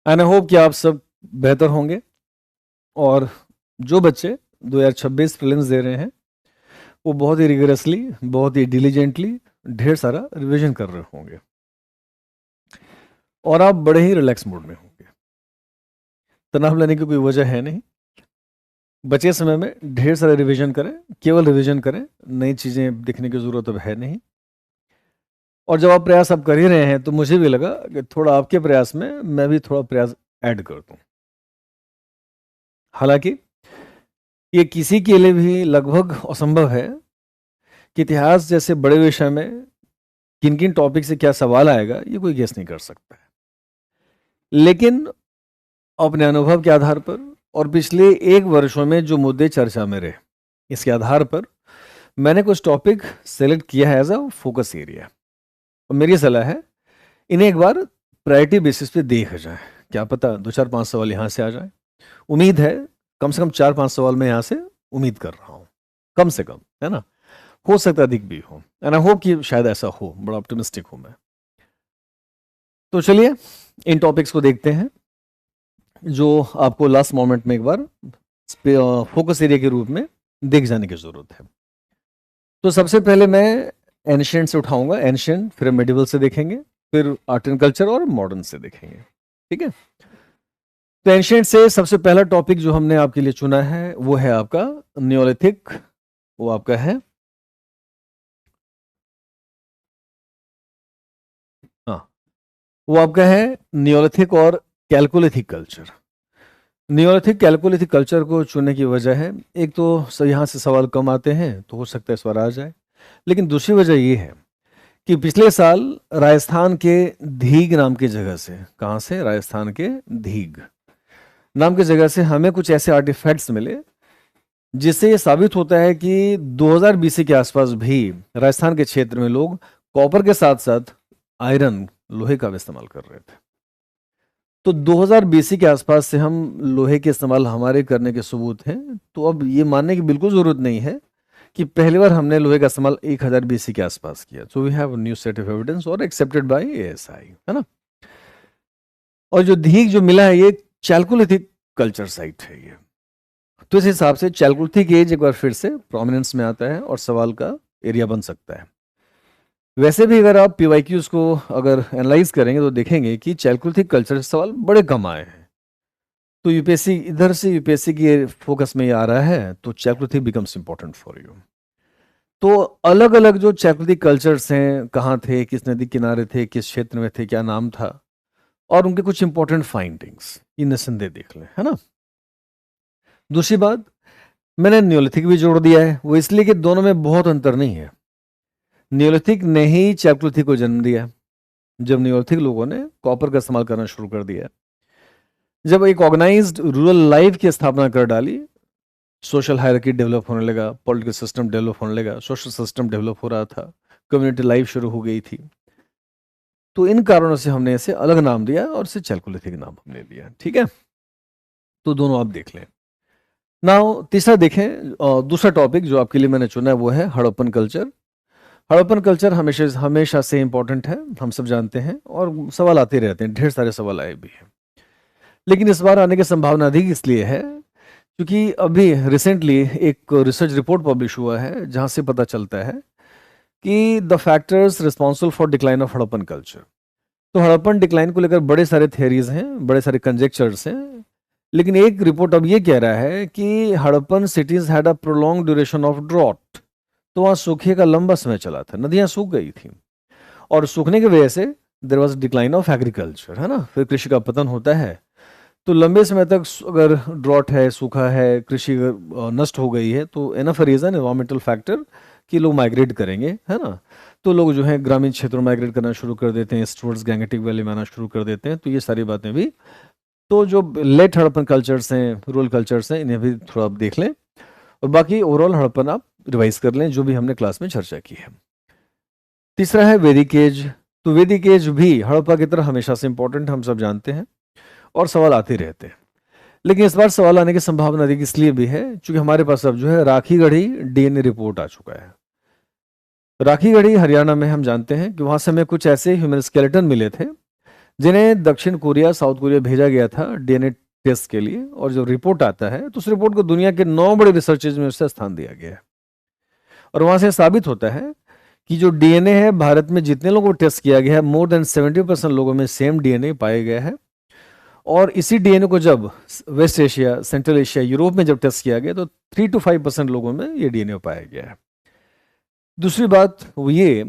And I hope कि आप सब बेहतर होंगे और जो बच्चे 2026 प्रीलिम्स दे रहे हैं वो बहुत ही रिगरसली, बहुत ही डिलीजेंटली ढेर सारा रिवीजन कर रहे होंगे और आप बड़े ही रिलैक्स मूड में होंगे। तनाव लेने की कोई वजह है नहीं। बचे समय में ढेर सारे रिवीजन करें, केवल रिवीजन करें, नई चीज़ें देखने की ज़रूरत अब है नहीं। और जब आप प्रयास आप कर ही रहे हैं तो मुझे भी लगा कि थोड़ा आपके प्रयास में मैं भी थोड़ा प्रयास ऐड कर दूं। हालांकि ये किसी के लिए भी लगभग असंभव है कि इतिहास जैसे बड़े विषय में किन किन टॉपिक से क्या सवाल आएगा ये कोई गेस नहीं कर सकता है। लेकिन अपने अनुभव के आधार पर और पिछले 1 वर्षों में जो मुद्दे चर्चा में रहे, इसके आधार पर मैंने कुछ टॉपिक सेलेक्ट किया है एज अ फोकस एरिया। और मेरी सलाह है इन्हें एक बार प्रायोरिटी बेसिस पे देखा जाए। क्या पता 2-4-5 सवाल यहाँ से आ जाए। उम्मीद है कम से कम 4-5 सवाल मैं यहाँ से उम्मीद कर रहा हूँ, कम से कम, है ना। हो सकता है अधिक भी हो, एंड आई होप कि शायद ऐसा हो, बड़ा ऑप्टिमिस्टिक हूँ मैं। तो चलिए इन टॉपिक्स को देखते हैं जो आपको लास्ट मोमेंट में एक बार फोकस एरिया के रूप में देख जाने की जरूरत है। तो सबसे पहले मैं एंशिएंट से उठाऊंगा, एंशिएंट, फिर मेडिवल से देखेंगे, फिर आर्ट एंड कल्चर और मॉडर्न से देखेंगे, ठीक है। तो एंशिएंट से सबसे पहला टॉपिक जो हमने आपके लिए चुना है वो है आपका नियोलिथिक। वो आपका है, हाँ, वो आपका है नियोलिथिक और chalcolithic culture. Neolithic chalcolithic culture को चुनने की वजह है, एक तो यहाँ से सवाल कम आते हैं तो हो सकता है इस बार आ जाए, लेकिन दूसरी वजह ये है कि पिछले साल राजस्थान के धीग नाम की जगह से, कहाँ से, राजस्थान के धीग नाम की जगह से हमें कुछ ऐसे आर्टिफैक्ट्स मिले जिससे ये साबित होता है कि 2000 बीसी के आसपास भी राजस्थान के क्षेत्र में लोग कॉपर के साथ साथ आयरन, लोहे का भी इस्तेमाल कर रहे थे। तो 2000 बीसी के आसपास से हम लोहे के इस्तेमाल हमारे करने के सबूत हैं। तो अब ये मानने की बिल्कुल जरूरत नहीं है कि पहली बार हमने लोहे का इस्तेमाल 1000 बीसी के आसपास किया। So we have new set of evidence और एक्सेप्टेड बाय एएसआई, है ना। और जो धीक जो मिला है ये चैल्कोलिथिक कल्चर साइट है ये। तो इस हिसाब से चैल्कोलिथिक एज एक बार फिर से प्रोमिनेंस में आता है और सवाल का एरिया बन सकता है। वैसे भी अगर आप पीवाईक्यूज को अगर एनालाइज करेंगे तो देखेंगे कि चैल्कोलिथिक कल्चर से सवाल बड़े कम आए हैं। तो यूपीएससी इधर से, यूपीएससी की फोकस में ये आ रहा है तो Chalcolithic becomes important for you. तो अलग अलग जो चैल्कोलिथिक कल्चर्स हैं, कहाँ थे, किस नदी किनारे थे, किस क्षेत्र में थे, क्या नाम था, और उनके कुछ इंपॉर्टेंट फाइंडिंग्स, ये निस्संदेह देख लें, है ना। दूसरी बात, मैंने नियोलिथिक भी जोड़ दिया है, वो इसलिए कि दोनों में बहुत अंतर नहीं है। नियोलिथिक ने ही चैल्कोलिथिक को जन्म दिया जब नियोलिथिक लोगों ने कॉपर का इस्तेमाल करना शुरू कर दिया। जब एक ऑर्गेनाइज्ड रूरल लाइफ की स्थापना कर डाली, सोशल हायरार्की डेवलप होने लगा, पॉलिटिकल सिस्टम डेवलप होने लगा, सोशल सिस्टम डेवलप हो रहा था, कम्युनिटी लाइफ शुरू हो गई थी। तो इन कारणों से हमने इसे अलग नाम दिया और इसे चैल्कोलिथिक नाम हमने दिया, ठीक है। तो दोनों आप देख लें। नाउ तीसरा देखें, दूसरा टॉपिक जो आपके लिए मैंने चुना है वो है हड़प्पन कल्चर। हड़प्पन कल्चर हमेशा हमेशा से इंपॉर्टेंट है, हम सब जानते हैं, और सवाल आते रहते हैं, ढेर सारे सवाल आए भी हैं। लेकिन इस बार आने की संभावना अधिक इसलिए है क्योंकि अभी रिसेंटली एक रिसर्च रिपोर्ट पब्लिश हुआ है जहां से पता चलता है कि the factors responsible for decline of Harappan culture. तो हड़प्पन डिक्लाइन को लेकर बड़े सारे थियरीज हैं, बड़े सारे कंजेक्चर्स हैं, लेकिन एक रिपोर्ट अब ये कह रहा है कि Harappan cities had a prolong duration of drought. तो वहाँ सूखे का लंबा समय चला था, नदियाँ सूख गई थी, और सूखने की वजह से there was decline of agriculture, है ना। फिर कृषि का पतन होता है। तो लंबे समय तक अगर ड्रॉट है, सूखा है, कृषि नष्ट हो गई है, तो एनफ रीजन, एनवायरमेंटल फैक्टर, कि लोग माइग्रेट करेंगे, है ना। तो लोग जो है ग्रामीण क्षेत्रों में माइग्रेट करना शुरू कर देते हैं, टुवर्ड्स गैंगेटिक वैली में आना शुरू कर देते हैं। तो ये सारी बातें भी, तो जो लेट हड़प्पन कल्चर्स हैं, रूरल कल्चर्स हैं, इन्हें भी थोड़ा आप देख लें, और बाकी ओवरऑल हड़प्पन आप रिवाइज कर लें जो भी हमने क्लास में चर्चा की है। तीसरा है वैदिक एज। तो वैदिक एज भी हड़प्पा की तरह हमेशा से इंपॉर्टेंट, हम सब जानते हैं, और सवाल आते रहते हैं। लेकिन इस बार सवाल आने की संभावना अधिक इसलिए भी है क्योंकि हमारे पास अब जो है राखीगढ़ी डीएनए रिपोर्ट आ चुका है। राखीगढ़ी हरियाणा में हम जानते हैं कि वहां से हमें कुछ ऐसे ह्यूमन स्केलेटन मिले थे जिन्हें दक्षिण कोरिया, साउथ कोरिया भेजा गया था डीएनए टेस्ट के लिए, और जब रिपोर्ट आता है तो उस रिपोर्ट को दुनिया के 9 बड़े रिसर्चेज में उससे स्थान दिया गया है। और वहां से साबित होता है कि जो डीएनए है, भारत में जितने लोगों को टेस्ट किया गया है, मोर देन 70% लोगों में सेम डीएनए पाया गया है। और इसी डीएनए को जब West Asia, Central Asia, Europe में जब टेस्ट किया गया तो 3 to 5% लोगों में ये डीएनए पाया गया है। दूसरी बात वो ये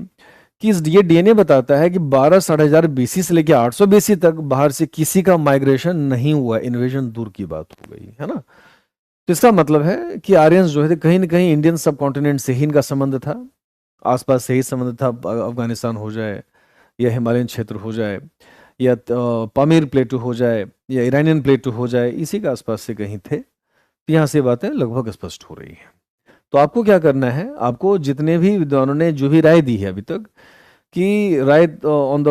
कि ये डीएनए बताता है कि 12,500 बीसी से लेकर 800 बीसी तक बाहर से किसी का माइग्रेशन नहीं हुआ, इन्वेजन दूर की बात हो गई है ना। तो इसका मतलब है कि आर्यंस जो है कहीं ना कहीं इंडियन सब कॉन्टिनेंट से ही इनका संबंध था, आसपास से ही संबंध था। अफगानिस्तान हो जाए या हिमालयन क्षेत्र हो जाए या पामीर प्लेटू हो जाए या ईरानियन प्लेटू हो जाए, इसी के आसपास से कहीं थे। तो यहाँ से बातें लगभग स्पष्ट हो रही हैं। तो आपको क्या करना है, आपको जितने भी विद्वानों ने जो भी राय दी है अभी तक, कि राय ऑन द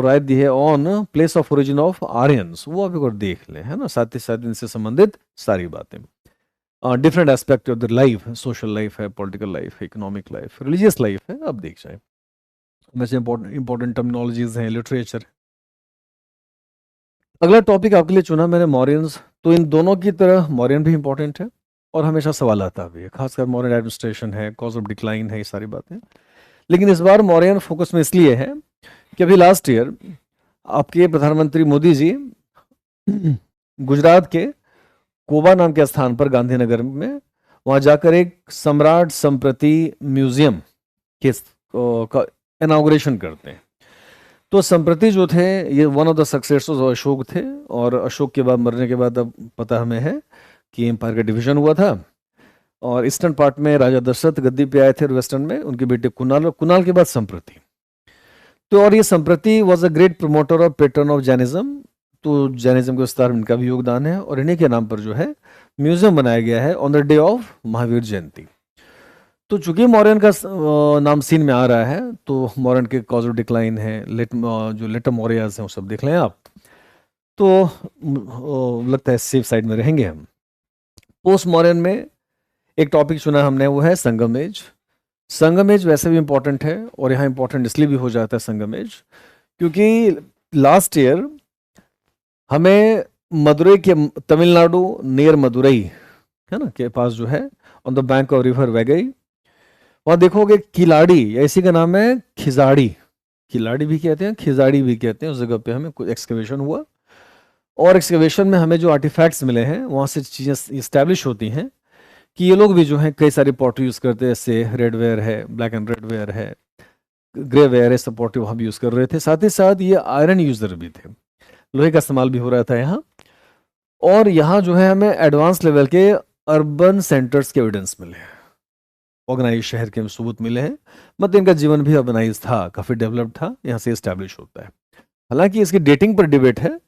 राय दी है on place of origin of Aryans, वो आप एक बार देख लें, है ना। साथ ही साथ इनसे संबंधित सारी बातें, different aspect of the life, social life है, पॉलिटिकल लाइफ है, इकोनॉमिक लाइफ, रिलीजियस लाइफ है, आप देख जाए। वैसे इंपॉर्टेंट टर्मिनोलॉजीज हैं, लिटरेचर। अगला टॉपिक आपके लिए चुना मैंने मौर्यंस। तो इन दोनों की तरह मौर्यन भी इंपॉर्टेंट है और हमेशा सवाल आता भी है, खासकर मौर्यन एडमिनिस्ट्रेशन है, कॉज ऑफ डिक्लाइन है, ये सारी बातें। लेकिन इस बार मौर्यन फोकस में इसलिए है कि अभी लास्ट ईयर आपके प्रधानमंत्री मोदी जी गुजरात के कोबा नाम के स्थान पर, गांधीनगर में, वहां जाकर एक सम्राट संप्रति म्यूजियम के का इनॉग्रेशन करते हैं। तो संप्रति जो थे ये one of the successors of Ashok थे, और अशोक के बाद, मरने के बाद, अब पता हमें है कि एम्पायर का डिवीजन हुआ था, और ईस्टर्न पार्ट में राजा दशरथ गद्दी पे आए थे, और वेस्टर्न में उनके बेटे कुणाल, और कुणाल के बाद संप्रति। तो और ये संप्रति was a great promoter of pattern of Jainism. तो जैनिज्म के विस्तार में इनका भी योगदान है, और इन्हीं के नाम पर जो है म्यूजियम बनाया गया है on the day of Mahavir Jayanti. तो चूंकि मौर्यन का नाम सीन में आ रहा है, तो मौर्यन के कॉज ऑफ डिक्लाइन है, जो लेटर मौर्याज हैं वो सब देख लें आप, तो लगता है सेफ साइड में रहेंगे हम। पोस्ट मौर्यन में एक टॉपिक चुना हमने, वो है संगम एज। संगम एज वैसे भी इंपॉर्टेंट है, और यहाँ इंपॉर्टेंट इसलिए भी हो जाता है संगम एज, क्योंकि लास्ट ईयर हमें मदुरई के, तमिलनाडु नियर मदुरई है ना के पास जो है, on the bank of river Vaigai, वहां देखोगे किलाड़ी, ऐसी का नाम है खिजाड़ी, किलाड़ी भी कहते हैं, खिजाड़ी भी कहते हैं। उस जगह पे हमें कुछ एक्सकवेशन हुआ, और एक्सकवेशन में हमें जो आर्टिफैक्ट्स मिले हैं वहां से चीज़ें इस्टेब्लिश होती हैं कि ये लोग भी जो हैं कई सारी पॉटरी यूज़ करते हैं, जैसे रेड वेयर है, ब्लैक एंड रेड वेयर है, ग्रे वेयर है, सब पॉटरी वहाँ भी यूज़ कर रहे थे। साथ ही साथ ये आयरन यूज़र भी थे, लोहे का इस्तेमाल भी हो रहा था यहाँ। और यहाँ जो है हमें एडवांस लेवल के अर्बन सेंटर्स के एविडेंस मिले हैं, ऑर्गेनाइज शहर के सबूत मिले हैं, मतलब इनका जीवन भी ऑर्गेनाइज था, काफ़ी डेवलप्ड था, यहाँ से इस्टेब्लिश होता है। हालांकि इसकी डेटिंग पर डिबेट है।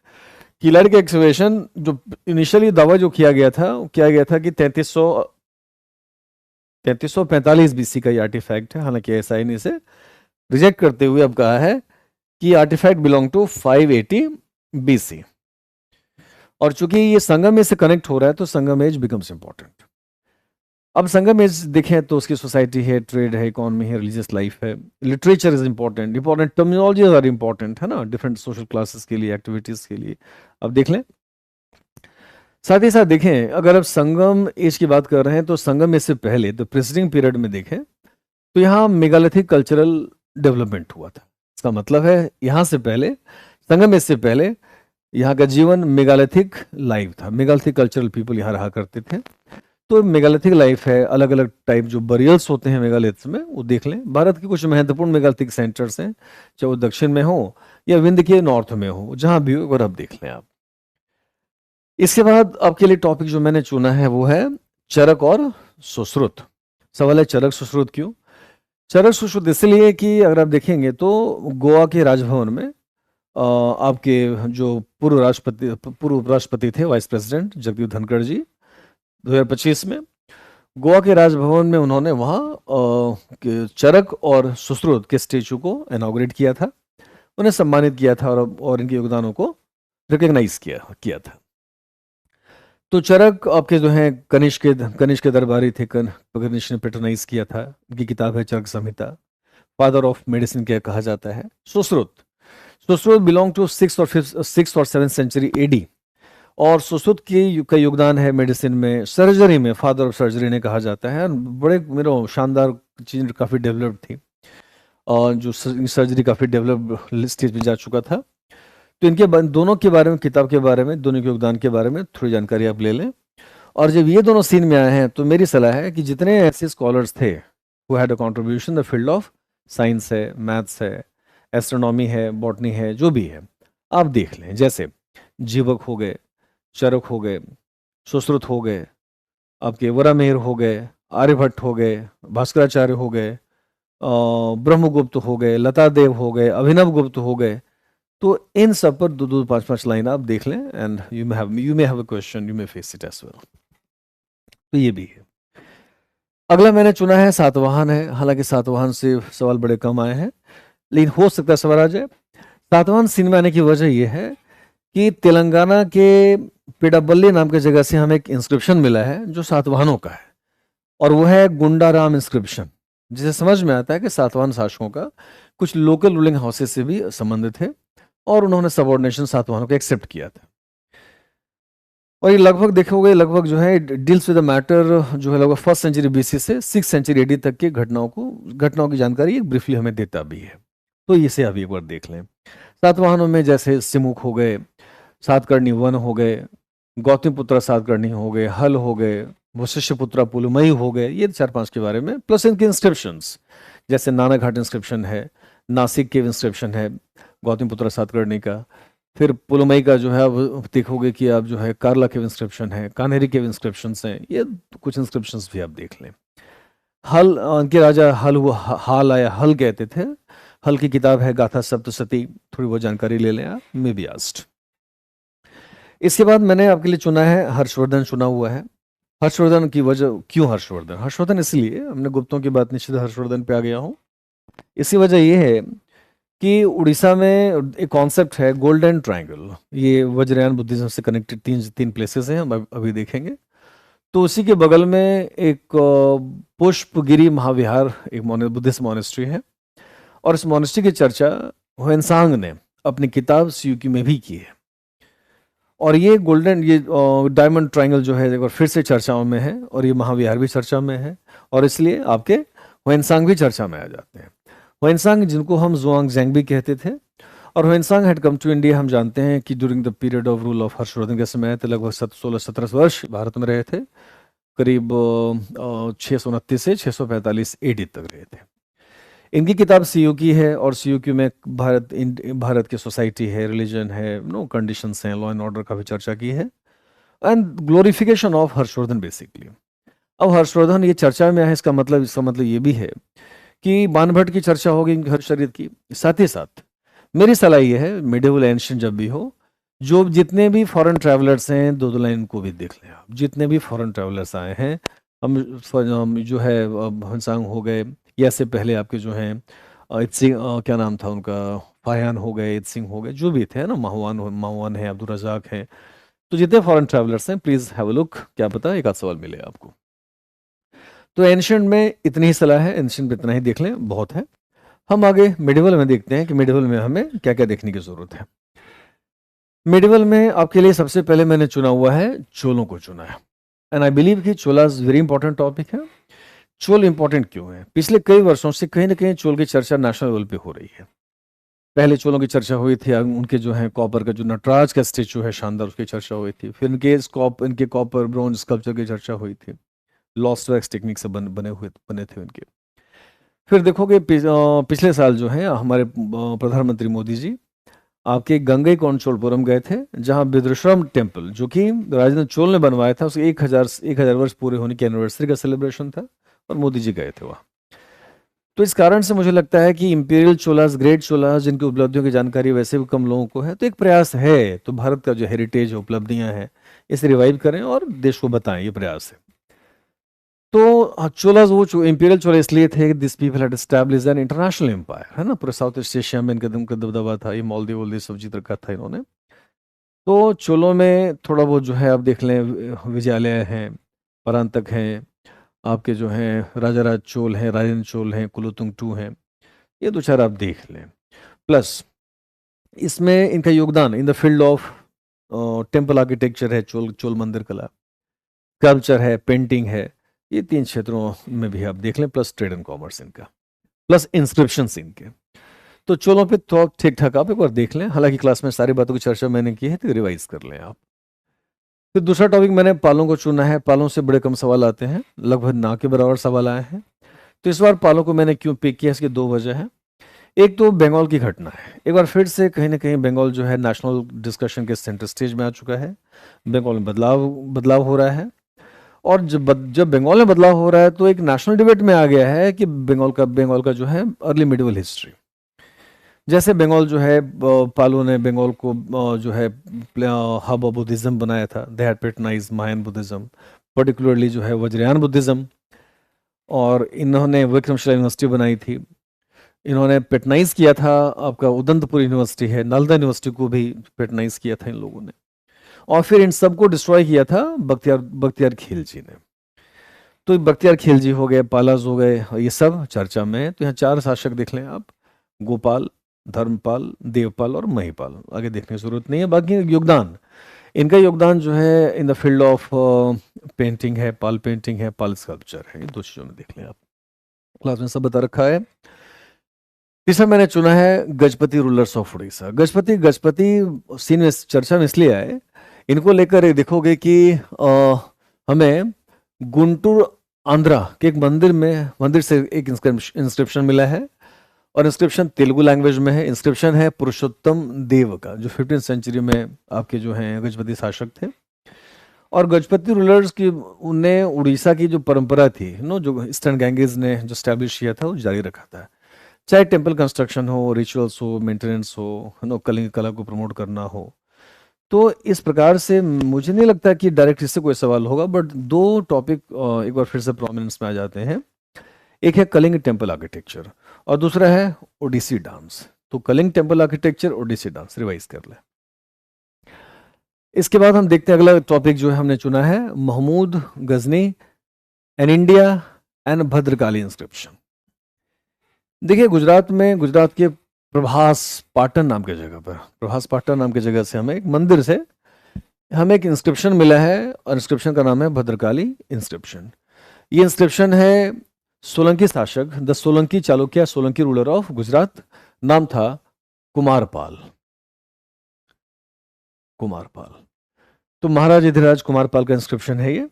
किलाड़ी के एक्सकवेशन जो इनिशियली दावा जो किया गया था, वो किया गया था कि 3345 बीसी का ये आर्टिफैक्ट है। हालांकि ऐसा ही नहीं, से रिजेक्ट करते हुए अब कहा है कि आर्टिफैक्ट बिलोंग टू 580 बीसी। और चूंकि ये संगम एज से कनेक्ट हो रहा है, तो संगम एज बिकम्स इंपॉर्टेंट। अब संगम एज देखें तो उसकी सोसाइटी है, ट्रेड है, इकोनॉमी है, रिलीजियस लाइफ है, literature is important, important terminologies are important, है ना, डिफरेंट सोशल क्लासेस के लिए, एक्टिविटीज के लिए। अब देख लें, साथ ही साथ देखें, अगर अब संगम एज की बात कर रहे हैं, तो संगम एज से पहले, तो प्रेसिडिंग पीरियड में देखें तो यहाँ मेगालिथिक कल्चरल डेवलपमेंट हुआ था। इसका मतलब है यहाँ से पहले, संगम एज से पहले, यहाँ का जीवन मेगालिथिक लाइफ था, मेगालिथिक कल्चरल पीपल यहाँ रहा करते थे। तो मेगालिथिक लाइफ है, अलग अलग टाइप जो बरियल्स होते हैं मेगालिथ्स में, वो देख लें। भारत के कुछ महत्वपूर्ण मेगालिथिक सेंटर्स हैं, चाहे वो दक्षिण में हो या विंध्य के नॉर्थ में हो, जहां भी हो, और अब देख लें आप। इसके बाद आपके लिए टॉपिक जो मैंने चुना है वो है चरक और सुश्रुत। सवाल है चरक सुश्रुत क्यों? चरक सुश्रुत इसलिए कि अगर आप देखेंगे तो गोवा के राजभवन में आपके जो पूर्व उपराष्ट्रपति थे, वाइस प्रेसिडेंट जगदीप धनखड़ जी, 2025 में गोवा के राजभवन में उन्होंने वहाँ चरक और सुश्रुत के स्टेचू को इनॉग्रेट किया था, उन्हें सम्मानित किया था, और इनके योगदानों को रिकग्नाइज किया था। तो चरक आपके जो हैं कनिष्क के दरबारी थे, कनिष्क ने पेट्रोनाइज किया था। उनकी किताब है चरक संहिता, फादर ऑफ मेडिसिन क्या कहा जाता है। सुश्रुत बिलोंग टू सिक्स और 7th सेंचुरी एडी। और सुश्रुत की का योगदान है मेडिसिन में, सर्जरी में, फादर ऑफ सर्जरी ने कहा जाता है। बड़े मेरा शानदार चीज़ काफ़ी डेवलप्ड थी, और जो सर्जरी काफ़ी डेवलप स्टेज पे जा चुका था। तो इनके दोनों के बारे में, किताब के बारे में, दोनों के योगदान के बारे में थोड़ी जानकारी आप ले लें। और जब ये दोनों सीन में आए हैं तो मेरी सलाह है कि जितने ऐसे स्कॉलर्स थे who had a contribution the field of science है, मैथ्स है, एस्ट्रोनॉमी है, बॉटनी है, जो भी है, आप देख लें। जैसे जीवक हो गए, चरक हो गए, सुश्रुत हो गए, आपके वरामेर हो गए, आर्यभट्ट हो गए, भास्कराचार्य हो गए, ब्रह्मगुप्त हो गए, लता देव हो गए, अभिनव गुप्त हो गए। तो इन सब पर दो दो पांच पांच लाइन आप देख लें, and you may have a question, you may face it as well. तो ये भी है। अगला मैंने चुना है सातवाहन है। हालांकि सातवाहन से सवाल बड़े कम आए हैं, लेकिन हो सकता है सवाल आ जाए। सातवाहन सीन में आने की वजह यह है कि तेलंगाना के पेडाबल्ली नाम की जगह से हमें एक इंस्क्रिप्शन मिला है जो सातवाहनों का है, और वो है गुंडाराम इंस्क्रिप्शन, जिसे समझ में आता है कि सातवाहन शासकों का कुछ लोकल रूलिंग हाउसेस से भी संबंध थे, और उन्होंने सबऑर्डिनेशन सातवाहनों को एक्सेप्ट किया था। और ये लगभग देखोगे, लगभग जो है डील्स विद द मैटर जो है लगभग 1st सेंचुरी बीसी से 6th सेंचुरी एडी तक की घटनाओं की जानकारी एक ब्रीफली हमें देता भी है। तो इसे अभी एक बार देख लें। सातवाहनों में जैसे सिमुख हो गए, सातकर्णी वन हो गए, गौतमीपुत्र सातकर्णी हो गए, हल हो गए, वशिष्ठपुत्र पुलुमई हो गए, ये 4-5 के बारे में, प्लस इनके इंस्क्रिप्शंस जैसे नानाघाट इंस्क्रिप्शन है, नासिक के इंस्क्रिप्शन है गौतमीपुत्र सातकर्णी का। फिर पुलुमई का जो है अब देखोगे कि आप जो है कार्ला केव इंस्क्रिप्शन है, कान्हेरी केव इंस्क्रिप्शंस हैं, ये कुछ इंस्क्रिप्शंस भी आप देख लें। हल उनके राजा हल हुआ, हाल आया हल कहते थे। हल की किताब है गाथा सप्तशती, थोड़ी बहुत जानकारी ले लें आप, मे बी आस्क्ड। इसके बाद मैंने आपके लिए चुना है हर्षवर्धन, चुना हुआ है। हर्षवर्धन की वजह क्यों हर्षवर्धन? हर्षवर्धन इसलिए, हमने गुप्तों की बात निश्चित हर्षवर्धन पे आ गया हूँ। इसी वजह यह है कि उड़ीसा में एक कॉन्सेप्ट है गोल्डन ट्रायंगल। ये वज्रयान बुद्धिज्म से कनेक्टेड तीन प्लेसेस हैं, हम अभी देखेंगे। तो उसी के बगल में एक पुष्पगिरी महाविहार, एक बुद्धिस्ट मॉनेस्ट्री है, और इस मॉनेस्ट्री की चर्चा ह्वेनसांग ने अपनी किताब सियुकी में भी की है। और ये डायमंड ट्रायंगल जो है एक बार फिर से चर्चाओं में है, और ये महाविहार भी चर्चा में है, और इसलिए आपके ह्वेनसांग भी चर्चा में आ जाते हैं। ह्वेनसांग जिनको हम जुआंग जैंग भी कहते थे, और Hiuen Tsang had come to India. हम जानते हैं कि during the period of rule of Harshavardhan के समय थे, लगभग 16-17 वर्ष भारत में रहे थे, करीब 629 से 645 एडी तक रहे थे। इनकी किताब सीयूकी है, और सीयूकी में भारत की सोसाइटी है, रिलीजन है, कंडीशंस हैं, लॉ एंड ऑर्डर का भी चर्चा की है, and glorification of Harshvardhan basically. अब हर्षवर्धन ये चर्चा में है, इसका मतलब ये भी है कि बाणभट्ट की चर्चा होगी हर्षचरित की। साथ ही साथ मेरी सलाह ये है, मिडिवल एंशिएंट जब भी हो, जो जितने भी फॉरेन ट्रैवलर्स हैं, दो लाइन को भी देख लें आप। जितने भी फॉरेन ट्रैवलर्स आए हैं, हम जो है हंसांग हो गए, या से पहले आपके जो हैं सिंह, क्या नाम था उनका, फायान हो गए, इत सिंह हो गए, जो भी थे ना, माहवान है, अब्दुल रजाक हैं। तो जितने फॉरेन ट्रैवलर्स हैं, प्लीज़ हैव अ लुक, क्या पता एक आध सवाल मिले आपको। तो एंशिएंट में इतनी ही सलाह है, एंशिएंट में इतना ही देख लें, बहुत है। हम आगे मिडिवल में देखते हैं कि मिडिवल में हमें क्या क्या देखने की जरूरत है। मिडिवल में आपके लिए सबसे पहले मैंने चुना हुआ है, चोलों को चुना है, एंड आई बिलीव कि चोलाज वेरी इंपॉर्टेंट टॉपिक है। चोल इंपॉर्टेंट क्यों है? पिछले कई वर्षों से कहीं ना कहीं चोल की चर्चा नेशनल लेवल पे हो रही है। पहले चोलों की चर्चा हुई थी, उनके जो है कॉपर का जो नटराज का स्टेचू है शानदार, उसकी चर्चा हुई थी। फिर इनके कॉपर ब्रोंज स्कल्पचर की चर्चा हुई थी, लॉस्ट वैक्स टेक्निक से बने थे उनके। फिर देखोगे पिछले साल जो है हमारे प्रधानमंत्री मोदी जी आपके गंगई कोंडचोलपुरम गए थे, जहां बिद्रश्रम टेम्पल, जो कि राजेंद्र चोल ने बनवाया था, उसके 1000 वर्ष पूरे होने की एनिवर्सरी का सेलिब्रेशन था, और मोदी जी गए थे वहाँ। तो इस कारण से मुझे लगता है कि इंपीरियल चोलास, ग्रेट चोलास, जिनकी उपलब्धियों की जानकारी वैसे भी कम लोगों को है, तो एक प्रयास है, तो भारत का जो हेरिटेज उपलब्धियां हैं इसे रिवाइव करें और देश को बताएं, ये प्रयास है। तो चोलास वो इंपीरियल चोला इसलिए थे, this people had established an international empire, है ना, पूरे साउथ ईस्ट एशिया में इनका दबदबा था, ये मालदीव वोलदीव सब जीत रखा था इन्होंने। तो चोलों में थोड़ा बहुत जो है आप देख लें, विजयालय हैं, परांतक हैं, आपके जो हैं राजाराज चोल हैं, राजेंद्र चोल हैं, कुलोतुंग टू हैं, ये दो चार आप देख लें। प्लस इसमें इनका योगदान in the field of temple architecture है, चोल चोल मंदिर कला, स्कल्पचर है, पेंटिंग है, ये 3 क्षेत्रों में भी आप देख लें, प्लस ट्रेड एंड कॉमर्स इनका, प्लस इंस्क्रिप्शंस इनके। तो चोलों पे तो ठीक ठाक आप एक बार देख लें, हालांकि क्लास में सारी बातों की चर्चा मैंने की है, तो रिवाइज कर लें आप। फिर दूसरा टॉपिक मैंने पालों को चुना है। पालों से बड़े कम सवाल आते हैं, लगभग ना के बराबर सवाल आए हैं। तो इस बार पालों को मैंने क्यों पिक किया, इसकी 2 वजह है। एक तो बंगाल की घटना है, एक बार फिर से कहीं ना कहीं बंगाल जो है नेशनल डिस्कशन के सेंटर स्टेज में आ चुका है। बंगाल में बदलाव बदलाव हो रहा है, और जब बंगाल में बदलाव हो रहा है तो एक नेशनल डिबेट में आ गया है कि बंगाल का जो है अर्ली मिडिवल हिस्ट्री। जैसे बंगाल जो है, पालों ने बंगाल को जो है हब ऑफ बुद्धिज्म बनाया था। They had patronized Mahayana Buddhism, particularly जो है वज्रयान बुद्धिज्म। और इन्होंने विक्रमशिला यूनिवर्सिटी बनाई थी। इन्होंने पैट्रनाइज किया था आपका उदंतपुर यूनिवर्सिटी है, नालंदा यूनिवर्सिटी को भी पैट्रनाइज किया था इन लोगों ने। और फिर इन सबको डिस्ट्रॉय किया था बख्तियार खिलजी ने। तो बख्तियार खिलजी हो गए, पालाज हो गए, ये सब चर्चा में है। तो यहाँ 4 शासक देख लें आप, गोपाल, धर्मपाल, देवपाल और महिपाल। आगे देखने की जरूरत नहीं है। बाकी योगदान, इनका योगदान जो है in the field of painting है, पाल पेंटिंग है, पाल स्कल्पचर है। इन 2 चीजों में देख लें आप, क्लास में सब बता रखा है। तीसरा मैंने चुना है गजपति रूलर्स ऑफ उड़ीसा। गजपति सीन में चर्चा में इसलिए आए, इनको लेकर देखोगे कि हमें गुंटूर आंध्रा के एक मंदिर से एक इंस्क्रिप्शन मिला है, और इंस्क्रिप्शन तेलुगु लैंग्वेज में है। इंस्क्रिप्शन है पुरुषोत्तम देव का, जो 15th सेंचुरी में आपके जो हैं गजपति शासक थे। और गजपति रूलर्स की उन्हें उड़ीसा की जो परंपरा थी नो, जो ईस्टर्न गैंगेज ने जो स्टैब्लिश किया था, वो जारी रखा था। चाहे टेम्पल कंस्ट्रक्शन हो, रिचुअल्स हो, मेंटेनेंस हो, नो, कलिंग कला को प्रमोट करना हो। तो इस प्रकार से मुझे नहीं लगता कि डायरेक्ट इससे कोई सवाल होगा, बट 2 टॉपिक एक बार फिर से प्रोमिनेंस में आ जाते हैं। एक है कलिंग टेम्पल आर्किटेक्चर, और दूसरा है ओडिसी डांस। तो Kalinga temple architecture, Odissi dance revise कर लें। इसके बाद हम देखते हैं अगला टॉपिक जो है हमने चुना है, Mahmud Ghazni and India and Bhadrakali inscription. देखिए, गुजरात के प्रभास पाटन नाम की जगह से हमें एक मंदिर से हमें एक इंस्क्रिप्शन मिला है, और इंस्क्रिप्शन का नाम है भद्रकाली इंस्क्रिप्शन। ये इंस्क्रिप्शन है सोलंकी शासक, the Solanki Chalukya, Solanki ruler of Gujarat. नाम था कुमारपाल। तो महाराज अधिराज कुमारपाल का इंस्क्रिप्शन है ये।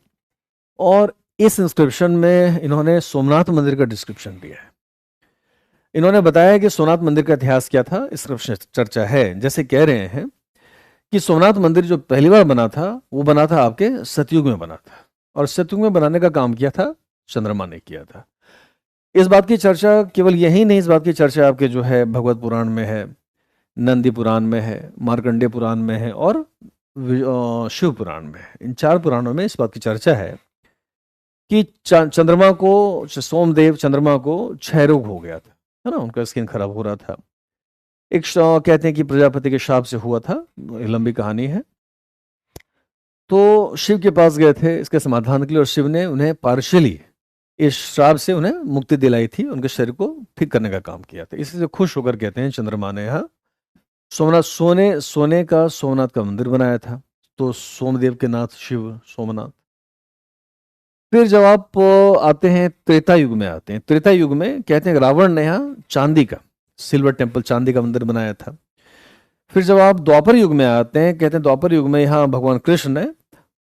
और इस इंस्क्रिप्शन में इन्होंने सोमनाथ मंदिर का डिस्क्रिप्शन दिया है। इन्होंने बताया कि सोमनाथ मंदिर का इतिहास क्या था, इस चर्चा है। जैसे कह रहे हैं कि सोमनाथ मंदिर जो पहली बार बना था, वो बना था आपके सतयुग में बना था, और सतयुग में बनाने का काम किया था चंद्रमा ने किया था। इस बात की चर्चा केवल यही नहीं, इस बात की चर्चा आपके जो है भगवत पुराण में है, नंदी पुराण में है, मार्कंडेय पुराण में है, और शिव पुराण में है। इन 4 पुराणों में इस बात की चर्चा है कि चंद्रमा को, सोमदेव चंद्रमा को क्षय रोग हो गया था, है ना, उनका स्किन खराब हो रहा था। एक कहते हैं कि प्रजापति के शाप से हुआ था, लंबी कहानी है। तो शिव के पास गए थे इसके समाधान के लिए, और शिव ने उन्हें पार्शियली इस श्राप से उन्हें मुक्ति दिलाई थी, उनके शरीर को ठीक करने का काम किया था। इसी से खुश होकर कहते हैं चंद्रमा ने यहाँ सोने का सोमनाथ का मंदिर बनाया था। तो सोमदेव के नाथ शिव सोमनाथ। फिर जब आप आते हैं त्रेता युग में, त्रेता युग में कहते हैं रावण ने यहाँ चांदी का, सिल्वर टेम्पल, चांदी का मंदिर बनाया था। फिर जब आप द्वापर युग में आते हैं, कहते हैं द्वापर युग में यहाँ भगवान कृष्ण ने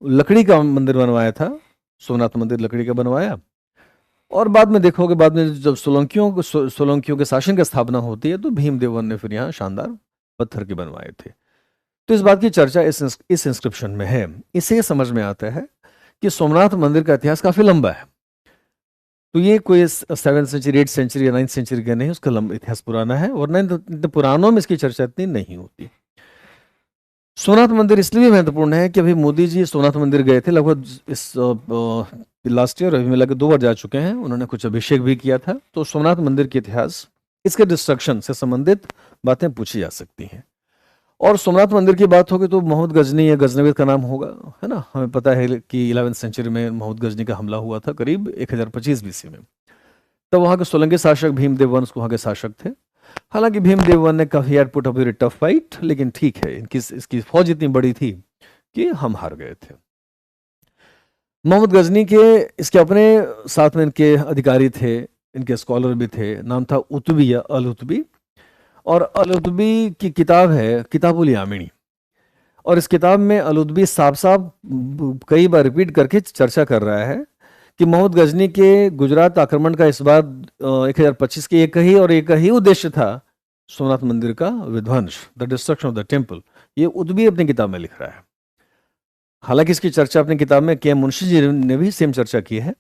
लकड़ी का मंदिर बनवाया था, सोमनाथ मंदिर लकड़ी का बनवाया। और बाद में देखोगे, बाद में जब सोलंकियों के शासन की स्थापना होती है, तो भीमदेवन ने फिर यहाँ शानदार पत्थर के बनवाए थे। तो इस बात की चर्चा इस इंस्क्रिप्शन में है। इससे समझ में आता है कि सोमनाथ मंदिर का इतिहास काफी लंबा है। तो ये कोई 7th सेंचुरी, 8th सेंचुरी या 9th सेंचुरी का नहीं, उसका लंबा इतिहास पुराना है, और पुराणों में इसकी चर्चा इतनी नहीं होती। सोमनाथ मंदिर इसलिए भी महत्वपूर्ण है कि अभी मोदी जी सोमनाथ मंदिर गए थे, लगभग इस लास्ट ईयर, अभी मिला के 2 बार जा चुके हैं। उन्होंने कुछ अभिषेक भी किया था। तो सोमनाथ मंदिर के इतिहास, इसके डिस्ट्रक्शन से संबंधित बातें पूछी जा सकती हैं। और सोमनाथ मंदिर की बात होगी तो महमूद गजनी या गजनवीद का नाम होगा, है ना। हमें पता है कि 11th सेंचुरी में महमूद गजनी का हमला हुआ था, करीब 1025 BC में। तब वहाँ के सोलंकी शासक भीमदेव वंश वहाँ के शासक थे। हालांकि भीमदेव वन ने काफी यार put up very tough fight, लेकिन ठीक है, इसकी फौज इतनी बड़ी थी कि हम हार गए थे। मोहम्मद गजनी के इसके अपने साथ में इनके अधिकारी थे, इनके स्कॉलर भी थे, नाम था उतबी या अल उतबी। और अल उतबी की किताब है किताबुल यामिनी, और इस किताब में अल उतबी साफ साफ कई बार रिपीट करके चर्चा कर रहा है कि मोहम्मद गजनी के गुजरात आक्रमण का इस बार 1025 के एक ही उद्देश्य था, सोमनाथ मंदिर का विध्वंस, the destruction of the temple. ये उतबी अपनी किताब में लिख रहा है। हालांकि इसकी चर्चा अपनी किताब में के मुंशी जी ने भी सेम चर्चा की है,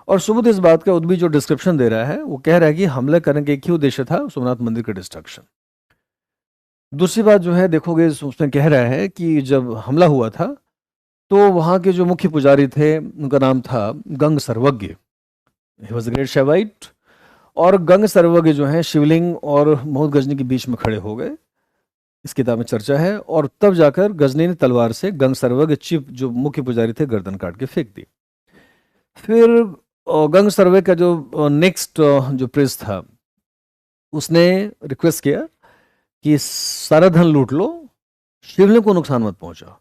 और सबूत इस बात का उतबी जो डिस्क्रिप्शन दे रहा है वो कह रहा है कि हमला करने का एक ही उद्देश्य था, सोमनाथ मंदिर का डिस्ट्रक्शन। दूसरी बात जो है देखोगे, उसमें कह रहा है कि जब हमला हुआ था तो वहाँ के जो मुख्य पुजारी थे उनका नाम था गंग सर्वज्ञ, ही वॉज ग्रेट शैवाइट। और गंग सर्वज्ञ जो है शिवलिंग और मोहम्मद गजनी के बीच में खड़े हो गए, इस किताब में चर्चा है। और तब जाकर गजनी ने तलवार से गंग सर्वज्ञ चीफ जो मुख्य पुजारी थे गर्दन काट के फेंक दी। फिर गंग सर्वे का जो नेक्स्ट जो प्रिंस था उसने रिक्वेस्ट किया कि सारा धन लूट लो, शिवलिंग को नुकसान मत पहुंचा।